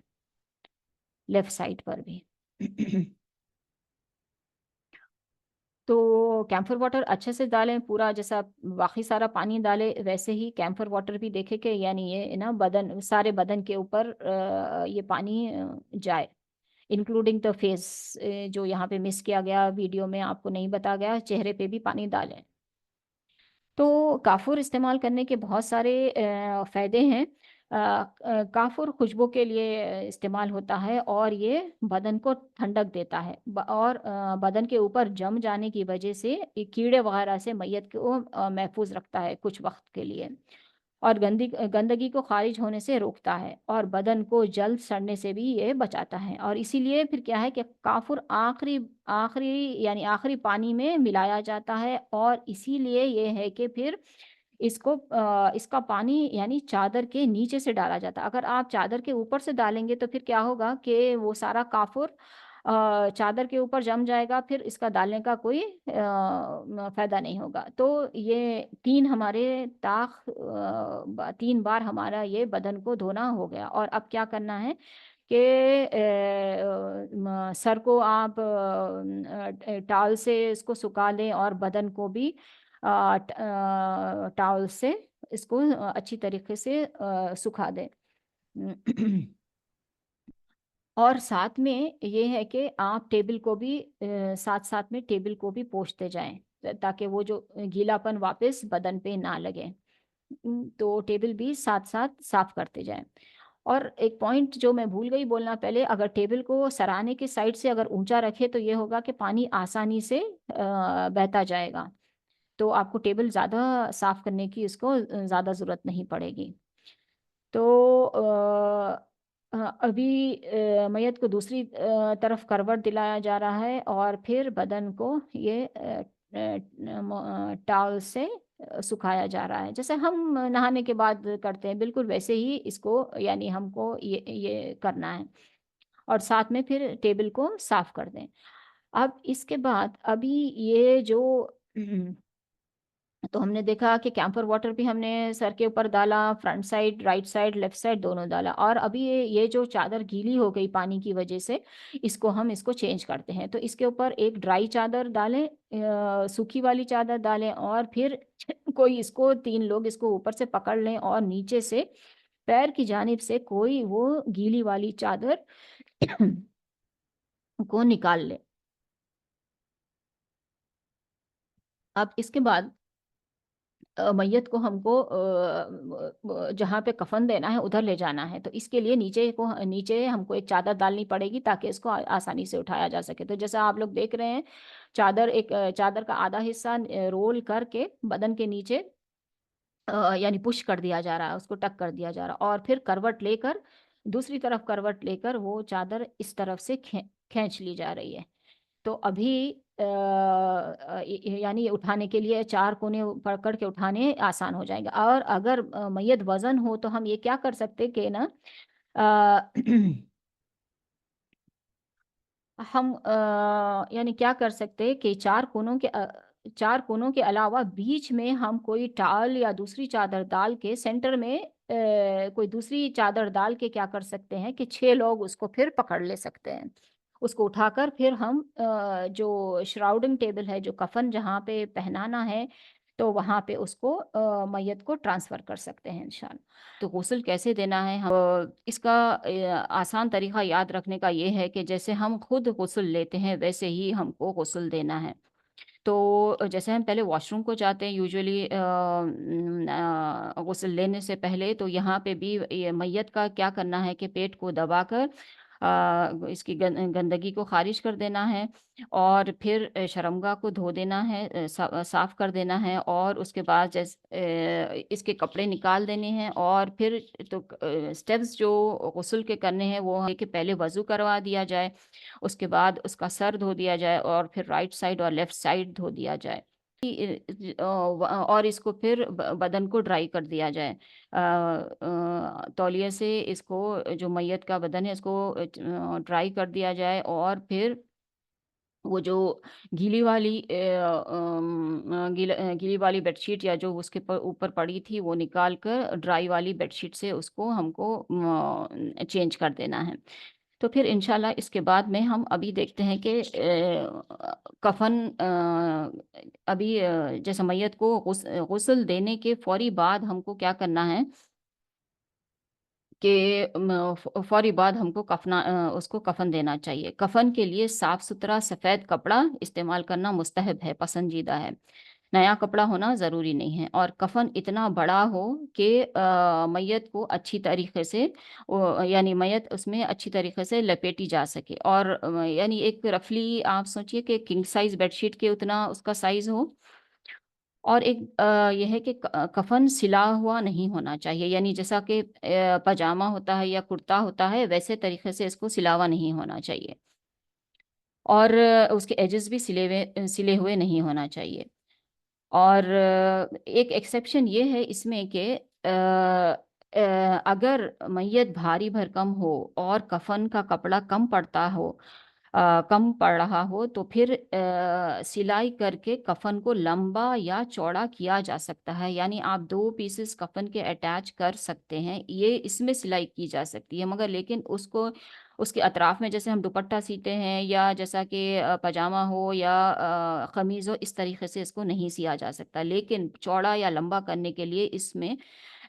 लेफ्ट साइड पर भी। तो कैम्फर वाटर अच्छे से डालें पूरा, जैसा बाकी सारा पानी डाले वैसे ही कैम्फर वाटर भी देखे कि यानी ये ना बदन, सारे बदन के ऊपर ये पानी जाए, इंक्लूडिंग द फेस। जो यहाँ पे मिस किया गया वीडियो में आपको नहीं बताया गया, चेहरे पे भी पानी डालें। तो काफूर इस्तेमाल करने के बहुत सारे फ़ायदे हैं। काफूर खुशबू के लिए इस्तेमाल होता है, और ये बदन को ठंडक देता है, और बदन के ऊपर जम जाने की वजह से ये कीड़े वगैरह से मैयत को महफूज रखता है कुछ वक्त के लिए, और गंदगी को खारिज होने से रोकता है, और बदन को जल्द सड़ने से भी ये बचाता है। और इसीलिए फिर क्या है कि काफूर आखिरी आखिरी यानी आखिरी पानी में मिलाया जाता है, और इसीलिए ये है कि फिर इसको इसका पानी यानी चादर के नीचे से डाला जाता है। अगर आप चादर के ऊपर से डालेंगे तो फिर क्या होगा कि वो सारा काफूर चादर के ऊपर जम जाएगा, फिर इसका डालने का कोई फायदा नहीं होगा। तो ये 3 बार हमारा ये बदन को धोना हो गया। और अब क्या करना है कि सर को आप टॉवल से इसको सुखा लें, और बदन को भी टॉवल से इसको अच्छी तरीके से सुखा दें। और साथ में ये है कि आप टेबल को भी साथ साथ में टेबल को भी पोंछते जाएं, ताकि वो जो गीलापन वापस बदन पे ना लगे। तो टेबल भी साथ साथ साफ करते जाएं। और एक पॉइंट जो मैं भूल गई बोलना पहले, अगर टेबल को सराहने की साइड से अगर ऊंचा रखे तो ये होगा कि पानी आसानी से बहता जाएगा। तो आपको टेबल ज़्यादा साफ करने की इसको ज़्यादा ज़रूरत नहीं पड़ेगी। तो अभी मैयत को दूसरी तरफ करवट दिलाया जा रहा है, और फिर बदन को ये टॉवल से सुखाया जा रहा है, जैसे हम नहाने के बाद करते हैं, बिल्कुल वैसे ही इसको यानी हमको ये करना है। और साथ में फिर टेबल को साफ कर दें। अब इसके बाद अभी ये जो तो हमने देखा कि कैंपर वाटर भी हमने सर के ऊपर डाला, front side, right side, left side दोनों डाला। और अभी ये जो चादर गीली हो गई पानी की वजह से, इसको चेंज करते हैं। तो इसके ऊपर एक ड्राई चादर डालें, सूखी वाली चादर डालें, और फिर कोई इसको 3 लोग इसको ऊपर से पकड़ लें, और नीचे से पैर की जानिब से कोई वो गीली वाली चादर को निकाल लें। अब इसके बाद मैयत को हमको जहाँ पे कफन देना है उधर ले जाना है, तो इसके लिए नीचे हमको एक चादर डालनी पड़ेगी ताकि इसको आसानी से उठाया जा सके। तो जैसा आप लोग देख रहे हैं, चादर का आधा हिस्सा रोल करके बदन के नीचे यानी पुश कर दिया जा रहा है, उसको टक कर दिया जा रहा है, और फिर दूसरी तरफ करवट लेकर वो चादर इस तरफ से खींच ली जा रही है। तो अभी यानी ये उठाने के लिए चार कोने पकड़ के उठाने आसान हो जाएगा। और अगर मैयत वजन हो तो हम ये क्या कर सकते कि ना, अ, हम यानी क्या कर सकते हैं कि चार कोनों के अलावा बीच में हम कोई टाल या दूसरी चादर डाल के सेंटर में कोई दूसरी चादर डाल के क्या कर सकते हैं कि 6 लोग उसको फिर पकड़ ले सकते हैं। उसको उठाकर फिर हम जो श्राउडिंग टेबल है, जो कफन जहाँ पे पहनाना है, तो वहाँ पे उसको मैयत को ट्रांसफर कर सकते हैं इंशाल्लाह। तो गुस्ल कैसे देना है, हम इसका आसान तरीका याद रखने का ये है कि जैसे हम खुद गुस्ल लेते हैं वैसे ही हमको गुस्ल देना है। तो जैसे हम पहले वॉशरूम को जाते हैं यूजुअली गुस्ल लेने से पहले, तो यहाँ पे भी ये मैयत का क्या करना है कि पेट को दबाकर इसकी गंदगी को खारिज कर देना है, और फिर शर्मगाह को धो देना है, साफ कर देना है, और उसके बाद इसके कपड़े निकाल देने हैं। और फिर तो स्टेप्स जो गुस्ल के करने हैं वो है कि पहले वज़ू करवा दिया जाए, उसके बाद उसका सर धो दिया जाए, और फिर राइट साइड और लेफ्ट साइड धो दिया जाए, और इसको फिर बदन को ड्राई कर दिया जाए तौलिए से। इसको जो मैयत का बदन है इसको ड्राई कर दिया जाए, और फिर वो जो गीली वाली बेडशीट या जो उसके ऊपर पड़ी थी वो निकाल कर ड्राई वाली बेडशीट से उसको हमको चेंज कर देना है। तो फिर इंशाल्लाह इसके बाद में हम अभी देखते हैं कि कफन अभी जैसे मैयत को गुस्ल देने के फौरी बाद हमको क्या करना है कि फौरी बाद हमको उसको कफन देना चाहिए। कफन के लिए साफ सुथरा सफ़ेद कपड़ा इस्तेमाल करना मुस्तहब है, पसंदीदा है। नया कपड़ा होना ज़रूरी नहीं है, और कफन इतना बड़ा हो कि मैयत को अच्छी तरीके से यानी मैयत उसमें अच्छी तरीके से लपेटी जा सके, और यानी एक रफली आप सोचिए कि किंग साइज बेडशीट के उतना उसका साइज हो। और एक यह है कि कफन सिला हुआ नहीं होना चाहिए, यानी जैसा कि पजामा होता है या कुर्ता होता है वैसे तरीके से इसको सिलावा नहीं होना चाहिए, और उसके एजेस भी सिले हुए नहीं होना चाहिए। और एक एक्सेप्शन ये है इसमें कि अगर मैयत भारी भरकम हो और कफन का कपड़ा कम पड़ रहा हो, तो फिर सिलाई करके कफन को लंबा या चौड़ा किया जा सकता है, यानी आप 2 पीसेस कफन के अटैच कर सकते हैं, ये इसमें सिलाई की जा सकती है। मगर लेकिन उसको उसके अतराफ में जैसे हम दुपट्टा सीते हैं या जैसा कि पजामा हो या कमीज़ हो, इस तरीके से इसको नहीं सिया जा सकता, लेकिन चौड़ा या लंबा करने के लिए इसमें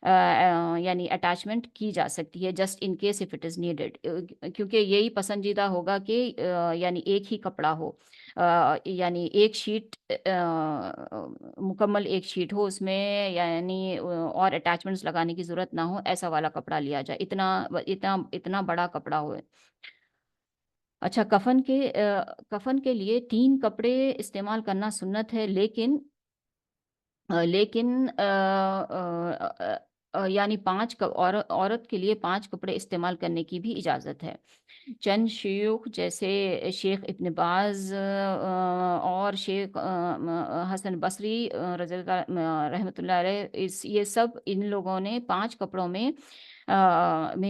यानी अटैचमेंट की जा सकती है, just in case if it is needed, क्योंकि यही पसंदीदा होगा कि यानी एक ही कपड़ा हो, यानी एक शीट मुकम्मल एक शीट हो उसमें, यानी और अटैचमेंट्स लगाने की ज़रूरत ना हो, ऐसा वाला कपड़ा लिया जाए, इतना इतना इतना बड़ा कपड़ा हो। अच्छा, कफन के लिए 3 कपड़े इस्तेमाल करना सुन्नत है, लेकिन यानी औरत के लिए 5 कपड़े इस्तेमाल करने की भी इजाज़त है। चंद शयूख जैसे शेख इब्न बाज और शेख हसन बसरी रहमतुल्लाह अलैह, इस ये सब इन लोगों ने 5 कपड़ों में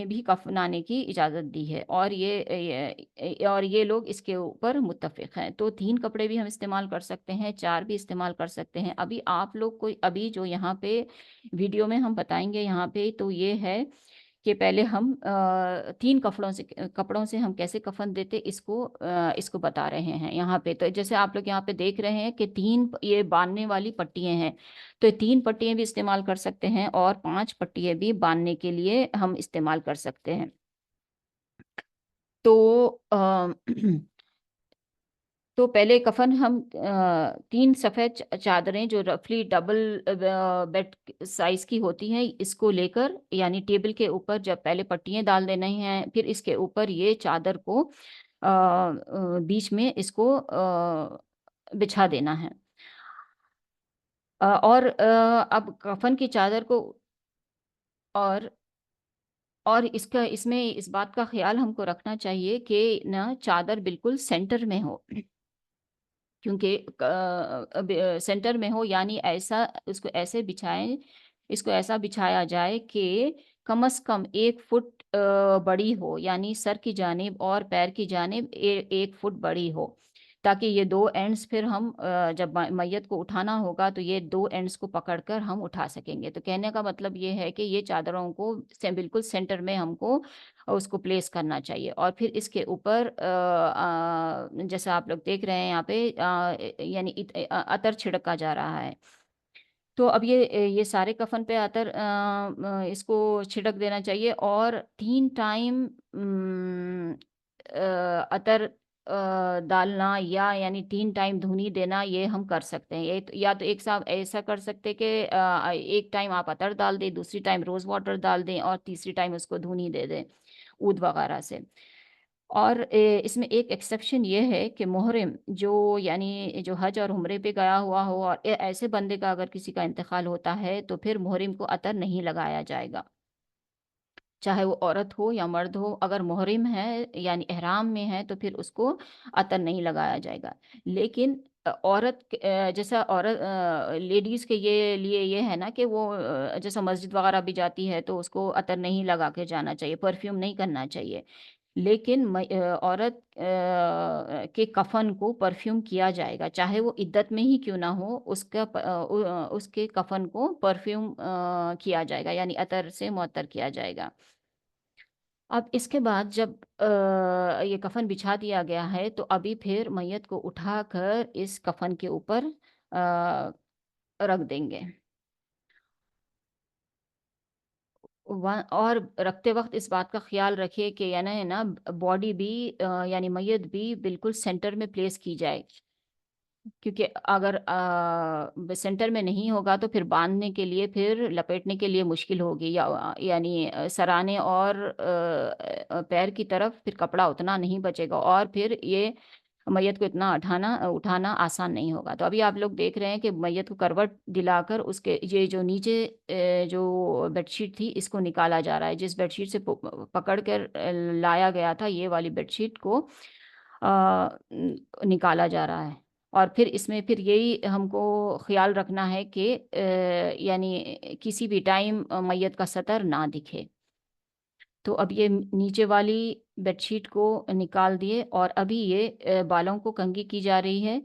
भी कफनाने की इजाज़त दी है, और ये लोग इसके ऊपर मुत्तफ़िक़ हैं। तो 3 कपड़े भी हम इस्तेमाल कर सकते हैं, 4 भी इस्तेमाल कर सकते हैं। अभी आप लोग को अभी जो यहाँ पे वीडियो में हम बताएंगे यहाँ पे, तो ये है कि पहले हम 3 कपड़ों से हम कैसे कफन देते इसको बता रहे हैं यहाँ पे। तो जैसे आप लोग यहाँ पे देख रहे हैं कि 3 ये बांधने वाली पट्टियाँ हैं, तो ये 3 पट्टियाँ भी इस्तेमाल कर सकते हैं, और 5 पट्टियाँ भी बांधने के लिए हम इस्तेमाल कर सकते हैं। तो तो पहले कफन हम 3 सफेद चादरें जो रफली डबल बेड साइज की होती हैं इसको लेकर, यानी टेबल के ऊपर जब पहले पट्टियां डाल देना हैं, फिर इसके ऊपर ये चादर को बीच में इसको बिछा देना है। और अब कफन की चादर को और इसका इसमें इस बात का ख्याल हमको रखना चाहिए कि ना चादर बिल्कुल सेंटर में हो, क्योंकि सेंटर में हो, यानी ऐसा उसको ऐसे बिछाएं, इसको ऐसा बिछाया जाए कि कम से कम 1 फुट बड़ी हो, यानी सर की जानिब और पैर की जानिब 1 फुट बड़ी हो, ताकि ये दो एंड्स फिर हम जब मैयत को उठाना होगा तो ये दो एंड्स को पकड़कर हम उठा सकेंगे। तो कहने का मतलब ये है कि ये चादरों को बिल्कुल सेंटर में हमको उसको प्लेस करना चाहिए। और फिर इसके ऊपर जैसा आप लोग देख रहे हैं यहाँ पे यानी अतर छिड़का जा रहा है। तो अब ये सारे कफन पे अतर इसको छिड़क देना चाहिए, और 3 टाइम अतर डालना, या यानी 3 टाइम धुनी देना, ये हम कर सकते हैं। ये या तो एक साथ ऐसा कर सकते हैं कि एक टाइम आप अतर डाल दें, दूसरी टाइम रोज वाटर डाल दें, और तीसरी टाइम उसको धुनी दे दें ऊद वगैरह से। और इसमें एक एक्सेप्शन ये है कि मुहरिम जो, यानी जो हज और उम्रे पे गया हुआ हो, और ऐसे बंदे का अगर किसी का इंतकाल होता है तो फिर मुहरिम को अतर नहीं लगाया जाएगा, चाहे वो औरत हो या मर्द हो। अगर मुहरिम है यानी एहराम में है तो फिर उसको अतर नहीं लगाया जाएगा। लेकिन जैसा औरत लेडीज के ये है ना कि वो जैसा मस्जिद वगैरह भी जाती है तो उसको अतर नहीं लगा के जाना चाहिए, परफ्यूम नहीं करना चाहिए। लेकिन औरत के कफन को परफ्यूम किया जाएगा, चाहे वो इद्दत में ही क्यों ना हो, उसके कफन को परफ्यूम किया जाएगा, यानी अतर से मुअत्तर किया जाएगा। अब इसके बाद जब ये कफन बिछा दिया गया है तो अभी फिर मैयत को उठाकर इस कफन के ऊपर अ, रख देंगे। और रखते वक्त इस बात का ख्याल रखिए कि यानी है ना बॉडी भी यानी मैयत भी बिल्कुल सेंटर में प्लेस की जाए, क्योंकि अगर सेंटर में नहीं होगा तो फिर बांधने के लिए, फिर लपेटने के लिए मुश्किल होगी, या यानी सराने और पैर की तरफ फिर कपड़ा उतना नहीं बचेगा, और फिर ये मैयत को इतना उठाना आसान नहीं होगा। तो अभी आप लोग देख रहे हैं कि मैयत को करवट दिलाकर उसके ये जो नीचे जो बेडशीट थी इसको निकाला जा रहा है। जिस बेडशीट से पकड़ कर लाया गया था, ये वाली बेडशीट को निकाला जा रहा है। और फिर इसमें फिर यही हमको ख्याल रखना है कि यानी किसी भी टाइम मैयत का सतर ना दिखे। तो अब ये नीचे वाली बेडशीट को निकाल दिए, और अभी ये बालों को कंघी की जा रही है।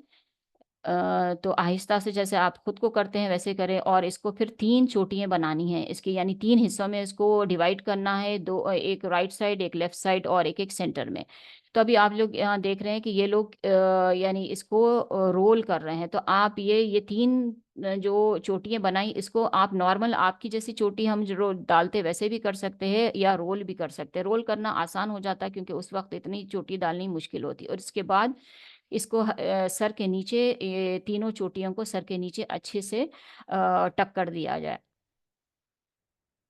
तो आहिस्ता से जैसे आप खुद को करते हैं वैसे करें, और इसको फिर 3 चोटियां बनानी है इसकी, यानी 3 हिस्सों में इसको डिवाइड करना है, दो, एक राइट साइड, एक लेफ्ट साइड, और एक एक सेंटर में। तो अभी आप लोग यहाँ देख रहे हैं कि ये लोग यानी इसको रोल कर रहे हैं। तो आप ये 3 जो चोटियां बनाई, इसको आप नॉर्मल आपकी जैसी चोटी हम जो डालते वैसे भी कर सकते हैं, या रोल भी कर सकते हैं। रोल करना आसान हो जाता है क्योंकि उस वक्त इतनी चोटी डालनी मुश्किल होती है। और इसके बाद इसको सर के नीचे, ये तीनों चोटियों को सर के नीचे अच्छे से टक कर दिया जाए।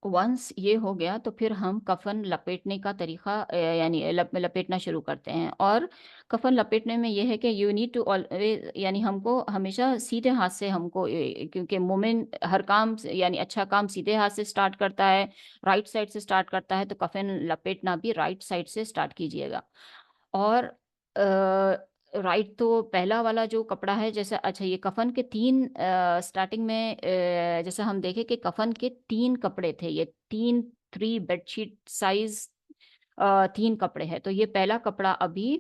वंस ये हो गया तो फिर हम कफन लपेटने का तरीका यानी लपेटना शुरू करते हैं। और कफन लपेटने में यह है कि यू नीड टू ऑलवेज, यानी हमको हमेशा सीधे हाथ से हमको क्योंकि मोमिन हर काम यानी अच्छा काम सीधे हाथ से स्टार्ट करता है, राइट साइड से स्टार्ट करता है, तो कफन लपेटना भी राइट साइड से स्टार्ट कीजिएगा। और राइट तो पहला वाला जो कपड़ा है, जैसे अच्छा ये कफन के 3 स्टार्टिंग में जैसे हम देखें कि कफन के 3 कपड़े थे, ये 3 बेडशीट साइज 3 कपड़े हैं। तो ये पहला कपड़ा अभी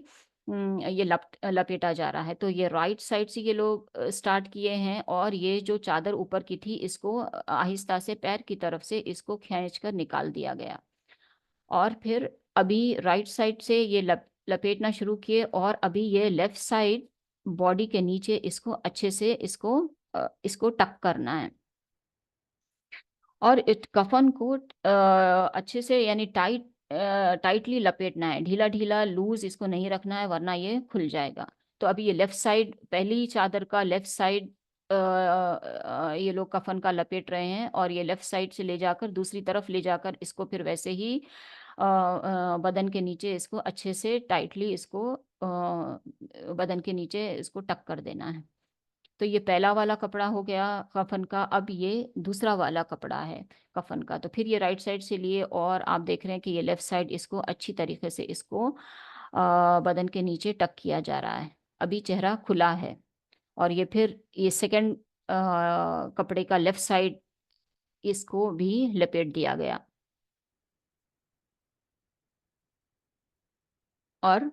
ये लपेटा जा रहा है। तो ये राइट साइड से ये लोग स्टार्ट किए हैं, और ये जो चादर ऊपर की थी इसको आहिस्ता से पैर की तरफ से इसको खींच कर निकाल दिया गया। और फिर अभी राइट साइड से ये लपेटना शुरू किए, और अभी ये लेफ्ट साइड बॉडी के नीचे इसको अच्छे से इसको टक करना है। और इस कफन को अच्छे से यानी टाइटली लपेटना है, ढीला ढीला लूज इसको नहीं रखना है, वरना ये खुल जाएगा। तो अभी ये लेफ्ट साइड, पहली चादर का लेफ्ट साइड ये लोग कफन का लपेट रहे हैं, और ये लेफ्ट साइड से ले जाकर दूसरी तरफ ले जाकर इसको फिर वैसे ही बदन के नीचे इसको अच्छे से टाइटली इसको बदन के नीचे इसको टक कर देना है। तो ये पहला वाला कपड़ा हो गया कफन का। अब ये दूसरा वाला कपड़ा है कफन का। तो फिर ये राइट साइड से लिए और आप देख रहे हैं कि ये लेफ्ट साइड इसको अच्छी तरीके से इसको बदन के नीचे टक किया जा रहा है। अभी चेहरा खुला है। और ये फिर ये सेकंड कपड़े का लेफ्ट साइड इसको भी लपेट दिया गया। और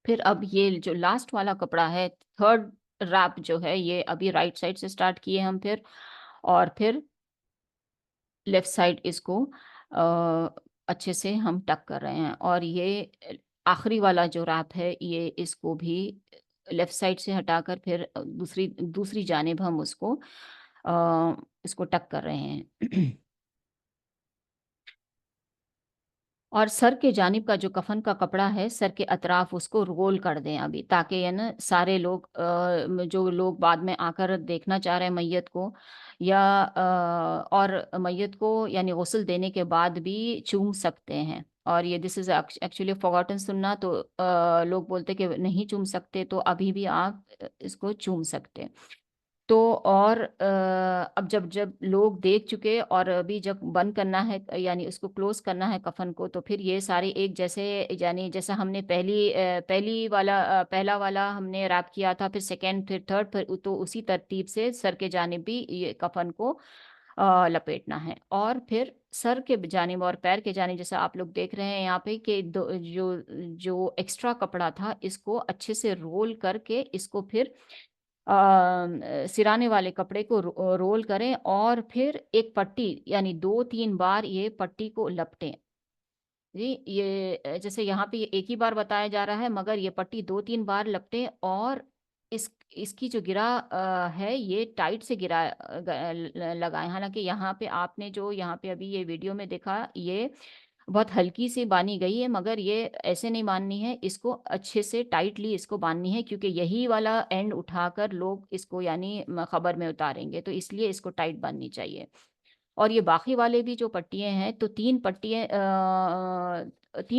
फिर अब ये जो लास्ट वाला कपड़ा है, थर्ड रैप जो है, ये अभी राइट साइड से स्टार्ट किए हम फिर, और फिर लेफ्ट साइड इसको अच्छे से हम टक कर रहे हैं। और ये आखिरी वाला जो रैप है, ये इसको भी लेफ्ट साइड से हटाकर फिर दूसरी दूसरी जानिब हम उसको इसको टक कर रहे हैं। और सर के जानिब का जो कफन का कपड़ा है, सर के अतराफ उसको रोल कर दें अभी, ताकि ये ना सारे लोग जो लोग बाद में आकर देखना चाह रहे हैं मैयत को, या और मैयत को यानी गुस्ल देने के बाद भी चूम सकते हैं। और ये दिस इज एक्चुअली फॉरगॉटन सुन्ना, तो लोग बोलते कि नहीं चूम सकते, तो अभी भी आप इसको चूम सकते हैं। तो और अब जब जब लोग देख चुके और अभी जब बंद करना है यानी उसको क्लोज करना है कफन को, तो फिर ये सारे एक जैसे, यानी जैसा हमने पहला वाला हमने रैप किया था, फिर सेकंड, फिर थर्ड, फिर तो उसी तरतीब से सर के जानिब भी ये कफन को लपेटना है। और फिर सर के जानिब और पैर के जानिब, जैसा आप लोग देख रहे हैं यहाँ पे कि जो जो एक्स्ट्रा कपड़ा था इसको अच्छे से रोल करके इसको फिर सिराने वाले कपड़े को रोल करें, और फिर एक पट्टी यानी 2-3 बार ये पट्टी को लपटें। जी, ये जैसे यहाँ पे ये एक ही बार बताया जा रहा है, मगर ये पट्टी 2-3 बार लपटें। और इसकी जो गिरा है ये टाइट से गिरा लगाएं। हालांकि यहाँ पे आपने जो यहाँ पे अभी ये वीडियो में देखा, ये बहुत हल्की सी बानी गई है, मगर ये ऐसे नहीं बांधनी है, इसको अच्छे से टाइटली इसको बांधनी है, क्योंकि यही वाला एंड उठाकर लोग इसको यानी खबर में उतारेंगे, तो इसलिए इसको टाइट बांधनी चाहिए। और ये बाकी वाले भी जो पट्टियां हैं, तो 3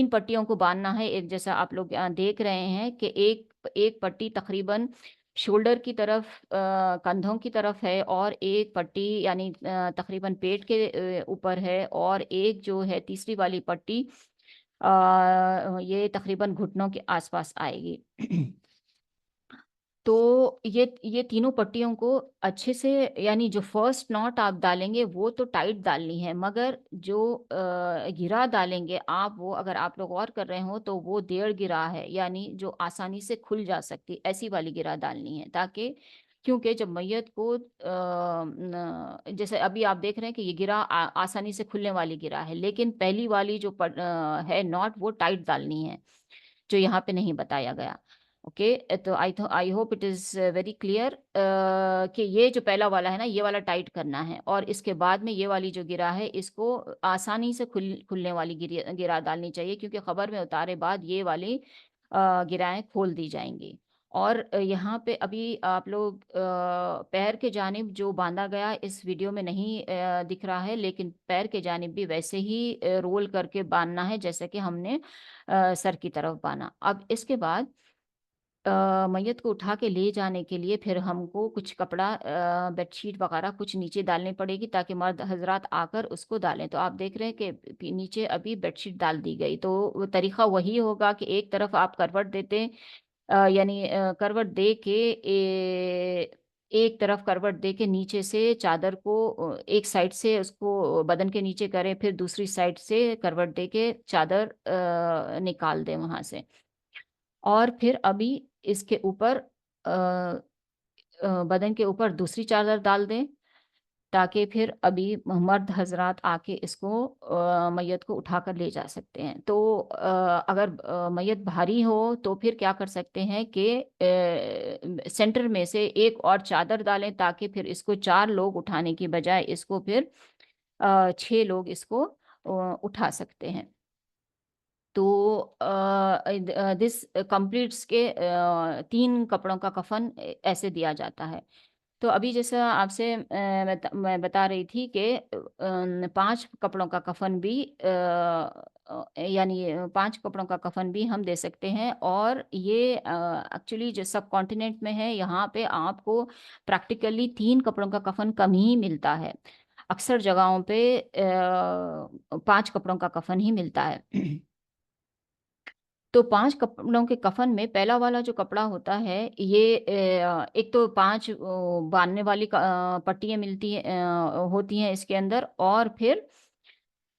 पट्टियों को बांधना है। एक जैसा आप लोग देख रहे हैं कि एक एक पट्टी तकरीबन शोल्डर की तरफ, कंधों की तरफ है, और एक पट्टी यानी तकरीबन पेट के ऊपर है, और एक जो है तीसरी वाली पट्टी ये तकरीबन घुटनों के आसपास आएगी। तो ये तीनों पट्टियों को अच्छे से, यानी जो फर्स्ट नॉट आप डालेंगे वो तो टाइट डालनी है, मगर जो गिरा डालेंगे आप, वो अगर आप लोग और कर रहे हो तो वो 1.5 गिरा है, यानी जो आसानी से खुल जा सकती, ऐसी वाली गिरा डालनी है। ताकि क्योंकि जब मैयत को जैसे अभी आप देख रहे हैं कि ये गिरा आसानी से खुलने वाली गिरा है, लेकिन पहली वाली जो है नॉट, वो टाइट डालनी है, जो यहाँ पे नहीं बताया गया। ओके, तो I hope it is very clear कि ये जो पहला वाला है ना, ये वाला टाइट करना है, और इसके बाद में ये वाली जो गिरा है इसको आसानी से खुलने वाली गिरा डालनी चाहिए, क्योंकि खबर में उतारे बाद ये वाली गिराएं खोल दी जाएंगी। और यहाँ पे अभी आप लोग पैर के जानिब जो बांधा गया इस वीडियो में नहीं दिख रहा है, लेकिन पैर के जानिब भी वैसे ही रोल करके बांधना है जैसे कि हमने सर की तरफ बांधा। अब इसके बाद मैयत को उठा के ले जाने के लिए फिर हमको कुछ कपड़ा, बेडशीट वगैरह कुछ नीचे डालनी पड़ेगी, ताकि मर्द हजरात आकर उसको डालें। तो आप देख रहे हैं कि नीचे अभी बेडशीट डाल दी गई। तो वो तरीका वही होगा कि एक तरफ आप करवट देते, यानी करवट दे के एक तरफ करवट दे के नीचे से चादर को एक साइड से उसको बदन के नीचे करें, फिर दूसरी साइड से करवट दे के चादर निकाल दें वहां से। और फिर अभी इसके ऊपर बदन के ऊपर दूसरी चादर डाल दें, ताकि फिर अभी मर्द हजरात आके इसको मैयत को उठाकर ले जा सकते हैं। तो अगर मैयत भारी हो तो फिर क्या कर सकते हैं कि सेंटर में से एक और चादर डालें, ताकि फिर इसको 4 लोग उठाने की बजाय इसको फिर 6 लोग इसको उठा सकते हैं। तो दिस कंप्लीट्स के 3 कपड़ों का कफ़न ऐसे दिया जाता है। तो अभी जैसा आपसे मैं बता रही थी कि 5 कपड़ों का कफ़न भी यानी 5 कपड़ों का कफ़न भी हम दे सकते हैं, और ये एक्चुअली जो सबकॉन्टिनेंट में है, यहाँ पे आपको प्रैक्टिकली 3 कपड़ों का कफ़न कम ही मिलता है। अक्सर जगहों पे 5 कपड़ों का कफ़न ही मिलता है। तो 5 कपड़ों के कफ़न में पहला वाला जो कपड़ा होता है, ये एक तो 5 बाँधने वाली पट्टियाँ मिलती हैं, होती हैं इसके अंदर, और फिर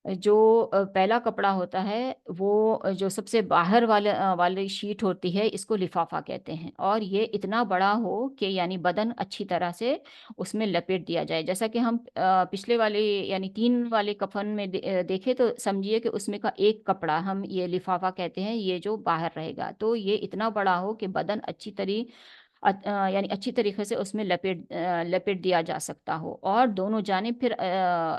जो पहला कपड़ा होता है, वो जो सबसे बाहर वाली शीट होती है, इसको लिफ़ाफ़ा कहते हैं, और ये इतना बड़ा हो कि यानी बदन अच्छी तरह से उसमें लपेट दिया जाए। जैसा कि हम पिछले वाले यानी 3 वाले कफ़न में देखे, तो समझिए कि उसमें का एक कपड़ा हम ये लिफ़ाफ़ा कहते हैं, ये जो बाहर रहेगा। तो ये इतना बड़ा हो कि बदन यानी अच्छी तरीके से उसमें लपेट दिया जा सकता हो, और दोनों जानिब फिर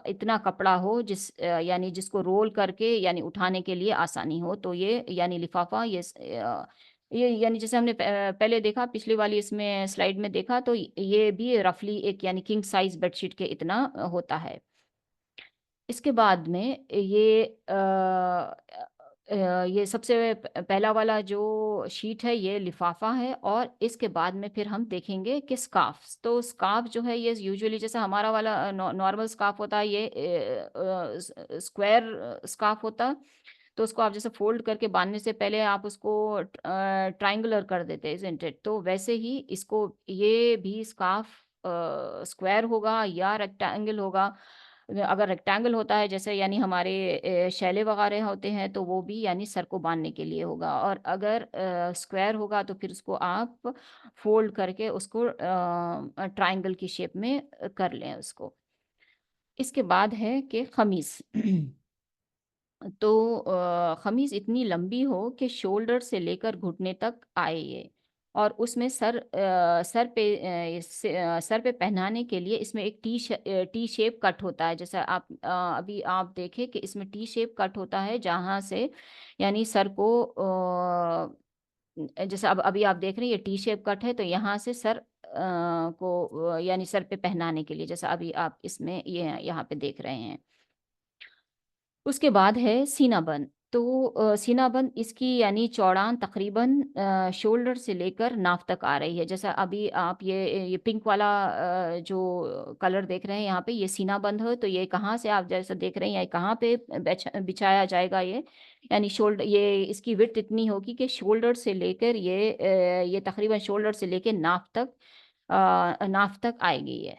इतना कपड़ा हो यानी जिसको रोल करके यानी उठाने के लिए आसानी हो। तो ये यानी लिफ़ाफ़ा ये यानी जैसे हमने पहले देखा, पिछली वाली इसमें स्लाइड में देखा, तो ये भी रफ़ली एक यानी किंग साइज़ बेडशीट के इतना होता है। इसके बाद में ये सबसे पहला वाला जो शीट है, ये लिफ़ाफ़ा है, और इसके बाद में फिर हम देखेंगे कि स्कार्फ़्स। तो स्कार्फ़ जो है, ये यूजुअली जैसा हमारा वाला नॉर्मल स्कार्फ़ होता है, ये स्क्वायर स्कार्फ़ होता है। तो उसको आप जैसे फ़ोल्ड करके बाँधने से पहले आप उसको ट्रायंगुलर कर देते हैं, इज़न्ट इट? तो वैसे ही इसको, ये भी स्कार्फ़ स्क्वायर होगा या रेक्टेंगल होगा। अगर रेक्टेंगल होता है, जैसे यानी हमारे शैले वगैरह होते हैं, तो वो भी यानी सर को बाँधने के लिए होगा, और अगर स्क्वायर होगा, तो फिर उसको आप फ़ोल्ड करके उसको ट्रायंगल की शेप में कर लें उसको। इसके बाद है कि ख़मीस। तो ख़मीज़ इतनी लंबी हो कि शोल्डर से लेकर घुटने तक आए ये, और उसमें सर पे पहनाने के लिए इसमें एक टी शेप कट होता है। जैसा अभी आप देखें कि इसमें टी शेप कट होता है, जहाँ से यानी सर को जैसे अब अभी आप देख रहे हैं, ये टी शेप कट है, तो यहाँ से सर को यानी सर पे पहनाने के लिए, जैसा अभी आप इसमें ये यहाँ पे देख रहे हैं। उसके बाद है सीना बंद। तो सीना बंद, इसकी यानी चौड़ान तकरीबन शोल्डर से लेकर नाफ तक आ रही है। जैसा अभी आप ये पिंक वाला जो कलर देख रहे हैं यहाँ पे, ये सीना बंद है। तो ये कहाँ से आप जैसा देख रहे हैं, ये कहाँ पे बिछाया जाएगा ये, यानी ये इसकी विड्थ इतनी होगी कि शोल्डर से लेकर ये तकरीबन शोल्डर से लेकर नाफ तक आएगी ये।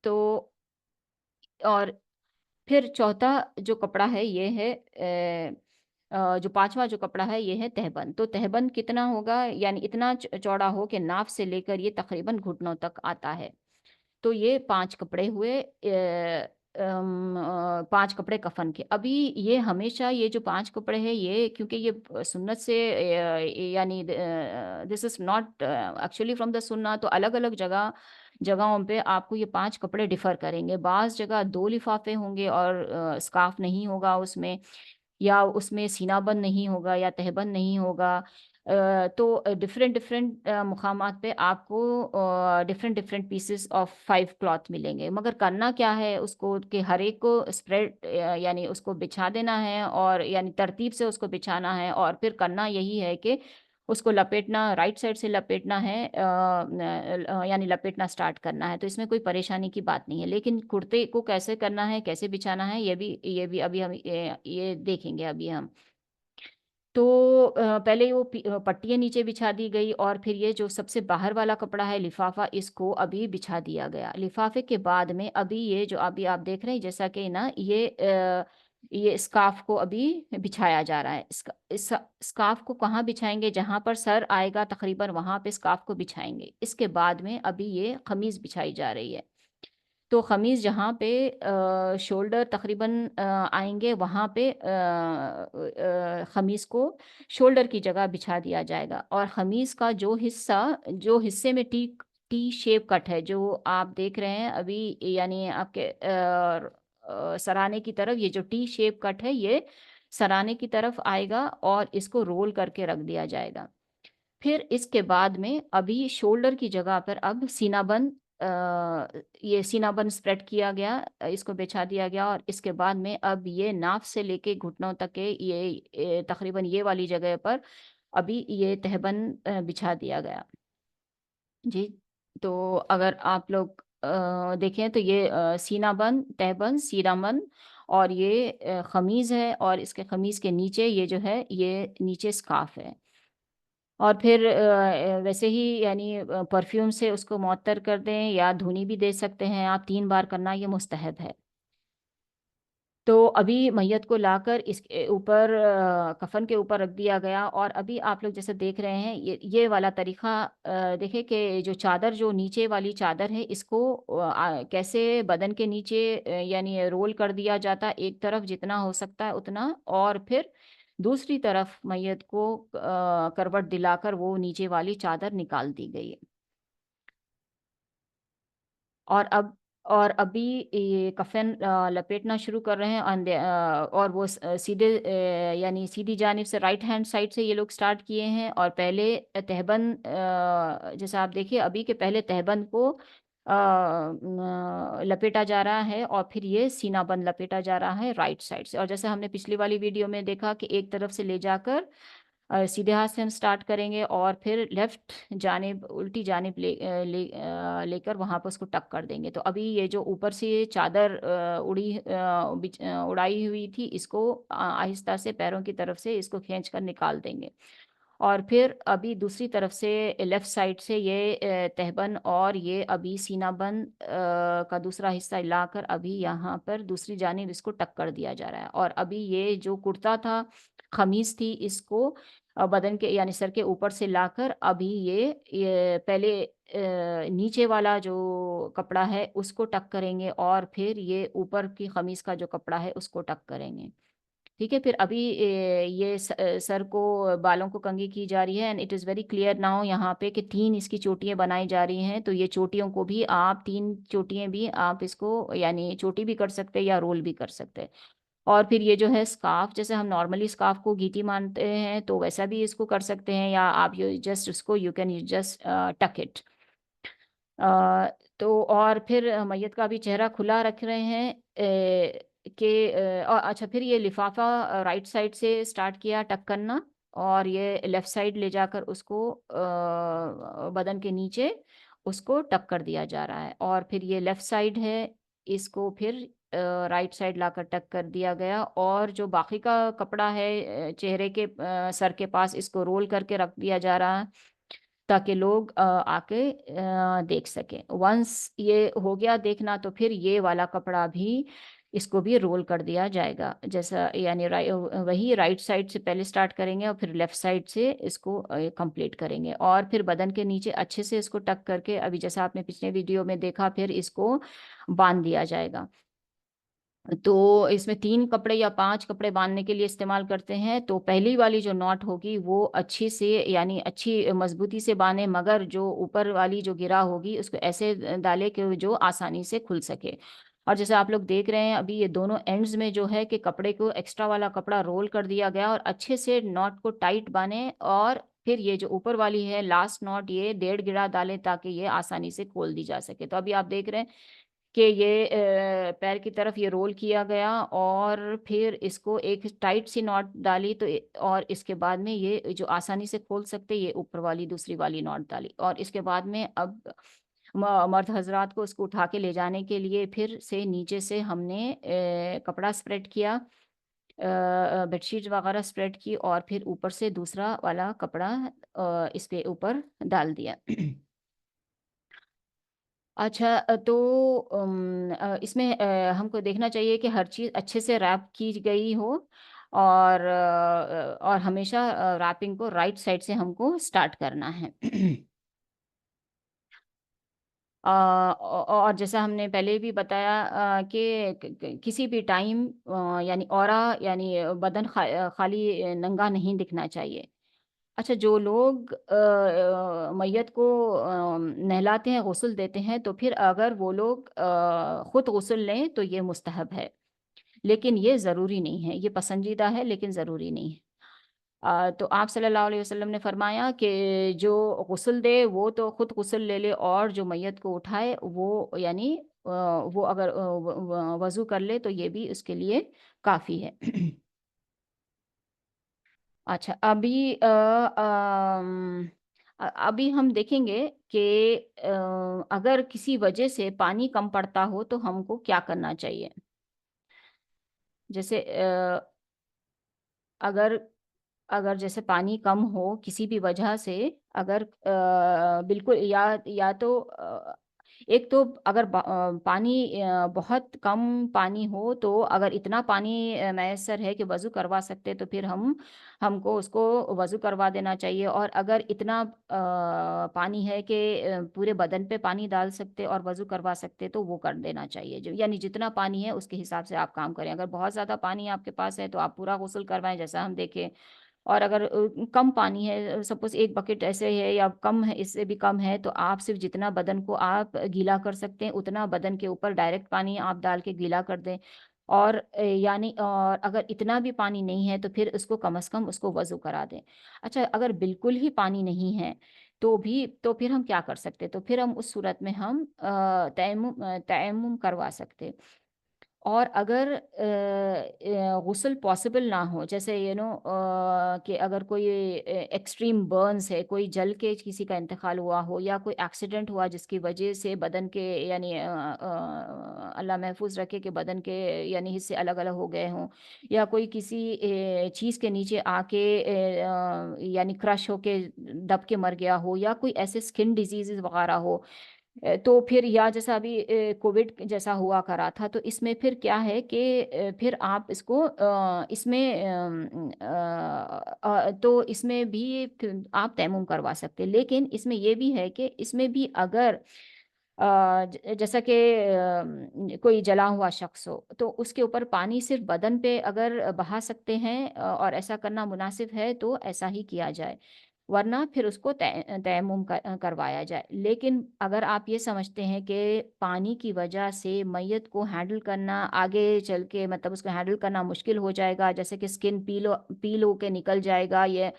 तो और फिर चौथा जो कपड़ा है, ये है जो 5वां जो कपड़ा है, ये है तहबंद। तो तहबंद कितना होगा, यानी इतना चौड़ा हो कि नाफ से लेकर ये तकरीबन घुटनों तक आता है। तो ये 5 कपड़े हुए, 5 कपड़े कफ़न के। अभी ये हमेशा ये जो 5 कपड़े हैं, ये क्योंकि ये सुन्नत से यानी this is not actually from the सुन्ना, तो अलग-अलग जगहों पे आपको ये 5 कपड़े डिफ़र करेंगे। बाज़ जगह 2 लिफ़ाफ़े होंगे और स्कार्फ़ नहीं होगा उसमें, या उसमें सीनाबंद नहीं होगा या तहबंद नहीं होगा। तो डिफ़रेंट डिफ़रेंट मुकामात पे आपको different different pieces of 5 cloth मिलेंगे। मगर करना क्या है उसको, कि हर एक को स्प्रेड यानी उसको बिछा देना है, और यानी तरतीब से उसको बिछाना है, और फिर करना यही है कि उसको लपेटना, राइट साइड से लपेटना है, यानी लपेटना स्टार्ट करना है। तो इसमें कोई परेशानी की बात नहीं है। लेकिन कुर्ते को कैसे करना है, कैसे बिछाना है, ये भी अभी हम ये देखेंगे अभी हम। तो पहले वो पट्टियाँ नीचे बिछा दी गई, और फिर ये जो सबसे बाहर वाला कपड़ा है लिफ़ाफ़ा, इसको अभी बिछा दिया गया। लिफ़ाफ़े के बाद में अभी ये जो अभी आप देख रहे हैं, जैसा कि ना ये स्कार्फ़ को अभी बिछाया जा रहा है। स्कार्फ़ को कहाँ बिछाएँगे, जहाँ पर सर आएगा तकरीबन वहाँ पे स्कार्फ़ को बिछाएँगे। इसके बाद में अभी ये क़मीज़ बिछाई जा रही है। तो ख़मीज़ जहाँ पे शोल्डर तकरीबन आएँगे, वहाँ पे ख़मीज़ को शोल्डर की जगह बिछा दिया जाएगा, और ख़मीज़ का जो हिस्से में टी शेप कट है, जो आप देख रहे हैं अभी, यानी आपके सराहने की तरफ ये जो टी शेप कट है, ये सराने की तरफ आएगा और इसको रोल करके रख दिया जाएगा। फिर इसके बाद में अभी शोल्डर की जगह पर अब सीनाबंद, ये सीनाबंद स्प्रेड किया गया, इसको बिछा दिया गया और इसके बाद में अब ये नाफ से लेके घुटनों तक के ये तकरीबन ये वाली जगह पर अभी ये तहबंद बिछा दिया गया। जी, तो अगर आप लोग देखें तो ये सीनाबंद, तहबंद, सीनाबंद और ये खमीज है और इसके खमीज के नीचे ये जो है ये नीचे स्कार्फ है। और फिर वैसे ही यानी परफ्यूम से उसको मुअत्तर कर दें या धुनी भी दे सकते हैं आप, 3 बार करना ये मुस्तहब है। तो अभी मैयत को लाकर इसके ऊपर कफन के ऊपर रख दिया गया और अभी आप लोग जैसे देख रहे हैं ये वाला तरीका देखें कि जो चादर, जो नीचे वाली चादर है इसको कैसे बदन के नीचे यानी रोल कर दिया जाता है, एक तरफ जितना हो सकता है उतना, और फिर दूसरी तरफ मैयत को करवट दिलाकर वो नीचे वाली चादर निकाल दी गई है। और अब और अभी ये कफन लपेटना शुरू कर रहे हैं और वो सीधे यानी सीधी जानिब से राइट हैंड साइड से ये लोग स्टार्ट किए हैं और पहले तहबंद जैसे आप देखिए अभी के पहले तहबंद को लपेटा जा रहा है और फिर ये सीना बंद लपेटा जा रहा है राइट साइड से। और जैसे हमने पिछली वाली वीडियो में देखा कि एक तरफ से ले जाकर सीधे हाथ से हम स्टार्ट करेंगे और फिर लेफ्ट जानिब, उल्टी जानिब लेकर वहां पर उसको टक कर देंगे। तो अभी ये जो ऊपर से ये चादर उड़ाई हुई थी इसको आहिस्ता से पैरों की तरफ से इसको खींच कर निकाल देंगे। और फिर अभी दूसरी तरफ से लेफ्ट साइड से ये तहबंद और ये अभी सीनाबंद का दूसरा हिस्सा लाकर अभी यहाँ पर दूसरी जानिब इसको टक कर दिया जा रहा है। और अभी ये जो कुर्ता था, खमीज थी, इसको बदन के यानी सर के ऊपर से लाकर अभी ये पहले नीचे वाला जो कपड़ा है उसको टक करेंगे और फिर ये ऊपर की खमीज का जो कपड़ा है उसको टक करेंगे। ठीक है, फिर अभी ये सर को, बालों को कंघी की जा रही है and it is very clear now यहाँ पे कि 3 इसकी चोटियाँ बनाई जा रही हैं। तो ये चोटियों को भी आप 3 चोटियाँ भी आप इसको यानी चोटी भी कर सकते हैं या रोल भी कर सकते हैं। और फिर ये जो है स्कार्फ, जैसे हम नॉर्मली स्कार्फ को गीटी मानते हैं तो वैसा भी इसको कर सकते हैं या आप यू जस्ट उसको यू कैन यू जस्ट टक इट। तो और फिर मैयत का भी चेहरा खुला रख रहे हैं और अच्छा फिर ये लिफाफा राइट साइड से स्टार्ट किया टक करना और ये लेफ्ट साइड ले जाकर उसको बदन के नीचे उसको टक कर दिया जा रहा है। और फिर ये लेफ्ट साइड है, इसको फिर राइट साइड लाकर टक कर दिया गया और जो बाकी का कपड़ा है चेहरे के सर के पास इसको रोल करके रख दिया जा रहा है ताकि लोग आके देख सकें। वंस ये हो गया देखना तो फिर ये वाला कपड़ा भी इसको भी रोल कर दिया जाएगा, जैसा यानी वही राइट साइड से पहले स्टार्ट करेंगे और फिर लेफ्ट साइड से इसको कंप्लीट करेंगे और फिर बदन के नीचे अच्छे से इसको टक करके अभी जैसा आपने पिछले वीडियो में देखा फिर इसको बांध दिया जाएगा। तो इसमें 3 कपड़े या 5 कपड़े बांधने के लिए इस्तेमाल करते हैं। तो पहली वाली जो नॉट होगी वो अच्छी से यानी अच्छी मजबूती से बांधे, मगर जो ऊपर वाली जो गिरा होगी उसको ऐसे डाले कि जो आसानी से खुल सके। और जैसे आप लोग देख रहे हैं अभी ये दोनों एंड्स में जो है कि कपड़े को एक्स्ट्रा वाला कपड़ा रोल कर दिया गया और अच्छे से नॉट को टाइट बांधे और फिर ये जो ऊपर वाली है लास्ट नॉट ये 1.5 गिरा डालें ताकि ये आसानी से खोल दी जा सके। तो अभी आप देख रहे हैं कि ये पैर की तरफ ये रोल किया गया और फिर इसको एक टाइट सी नॉट डाली तो और इसके बाद में ये जो आसानी से खोल सकते ये ऊपर वाली दूसरी वाली नॉट डाली और इसके बाद में अब मर्द हजरात को उसको उठा के ले जाने के लिए फिर से नीचे से हमने कपड़ा स्प्रेड किया, बेडशीट वगैरह स्प्रेड की और फिर ऊपर से दूसरा वाला कपड़ा इसके ऊपर डाल दिया। अच्छा तो इसमें हमको देखना चाहिए कि हर चीज़ अच्छे से रैप की गई हो और हमेशा रैपिंग को राइट साइड से हमको स्टार्ट करना है। और जैसा हमने पहले भी बताया कि किसी भी टाइम यानी औरा यानी बदन खाली नंगा नहीं दिखना चाहिए। अच्छा, जो लोग मैयत को नहलाते हैं, गुस्ल देते हैं, तो फिर अगर वो लोग खुद गुस्ल लें तो ये मुस्तहब है। लेकिन ये ज़रूरी नहीं है, ये पसंदीदा है लेकिन ज़रूरी नहीं है। तो आप सल्लल्लाहु अलैहि वसल्लम ने फरमाया कि जो गुस्ल दे वो तो खुद गुस्ल ले ले, और जो मैयत को उठाए वो यानी वो अगर वज़ू कर ले तो ये भी उसके लिए काफ़ी है। अच्छा, अभी हम देखेंगे कि अगर किसी वजह से पानी कम पड़ता हो तो हमको क्या करना चाहिए? जैसे अगर अगर जैसे पानी कम हो किसी भी वजह से, अगर बिल्कुल या तो एक तो अगर पानी बहुत कम पानी हो, तो अगर इतना पानी मैसर है कि वज़ू करवा सकते, तो फिर हमको उसको वज़ू करवा देना चाहिए। और अगर इतना पानी है कि पूरे बदन पे पानी डाल सकते और वज़ू करवा सकते, तो वो कर देना चाहिए। जो यानी जितना पानी है उसके हिसाब से आप काम करें। अगर बहुत ज़्यादा पानी आपके पास है तो आप पूरा गुस्ल करवाएँ, जैसा हम देखें। और अगर कम पानी है, सपोज़ 1 बकेट ऐसे है या कम है, इससे भी कम है, तो आप सिर्फ़ जितना बदन को आप गीला कर सकते हैं, उतना बदन के ऊपर डायरेक्ट पानी आप डाल के गीला कर दें। और यानी और अगर इतना भी पानी नहीं है, तो फिर उसको कम से कम उसको वज़ू करा दें। अच्छा, अगर बिल्कुल ही पानी नहीं है, तो फिर हम क्या कर सकते हैं? तो फिर हम उस सूरत में हम तयम्मुम करवा सकते हैं। और अगर गुस्ल पॉसिबल ना हो, जैसे कि अगर कोई एक्सट्रीम बर्न्स है, कोई जल के किसी का इंतकाल हुआ हो, या कोई एक्सीडेंट हुआ जिसकी वजह से बदन के यानी अल्लाह महफूज रखे कि बदन के यानी हिस्से अलग अलग हो गए हों, या कोई किसी चीज़ के नीचे आके यानी क्रश होके दब के मर गया हो, या कोई ऐसे स्किन डिजीज़ वगैरह हो, तो फिर या जैसा अभी कोविड जैसा हुआ करा था, तो इसमें फिर क्या है कि फिर आप इसको तो इसमें भी आप तैमूम करवा सकते हैं। लेकिन इसमें ये भी है कि इसमें भी अगर जैसा कि कोई जला हुआ शख्स हो, तो उसके ऊपर पानी सिर्फ बदन पे अगर बहा सकते हैं, और ऐसा करना मुनासिब है, तो ऐसा ही किया जाए। वरना फिर उसको तयम्मुम करवाया जाए। लेकिन अगर आप ये समझते हैं कि पानी की वजह से मैयत को हैंडल करना आगे चल के, मतलब उसको हैंडल करना मुश्किल हो जाएगा, जैसे कि स्किन पील होके निकल जाएगा, ये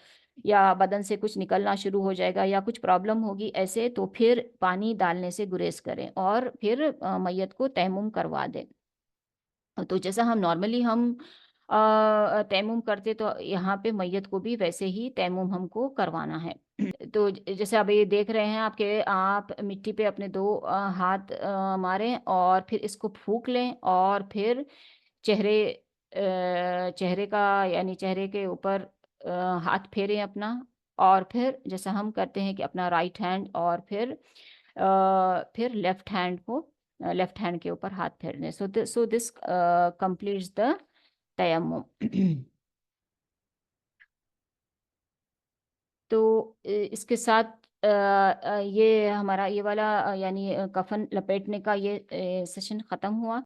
या बदन से कुछ निकलना शुरू हो जाएगा, या कुछ प्रॉब्लम होगी ऐसे, तो फिर पानी डालने से गुरेज करें और फिर मैयत को तयम्मुम करवा दें। तो जैसा हम नॉर्मली तयम्मुम करते, तो यहाँ पे मैयत को भी वैसे ही तयम्मुम हमको करवाना है। तो जैसे अब ये देख रहे हैं आप मिट्टी पे अपने 2 हाथ मारें, और फिर इसको फूँक लें, और फिर चेहरे का यानी चेहरे के ऊपर हाथ फेरें अपना। और फिर जैसा हम करते हैं कि अपना राइट हैंड, और फिर लेफ्ट हैंड के ऊपर हाथ फेरने। सो दिस कंप्लीट्स द तयम्मुम। तो इसके साथ ये हमारा ये वाला यानी कफ़न लपेटने का ये सेशन ख़त्म हुआ।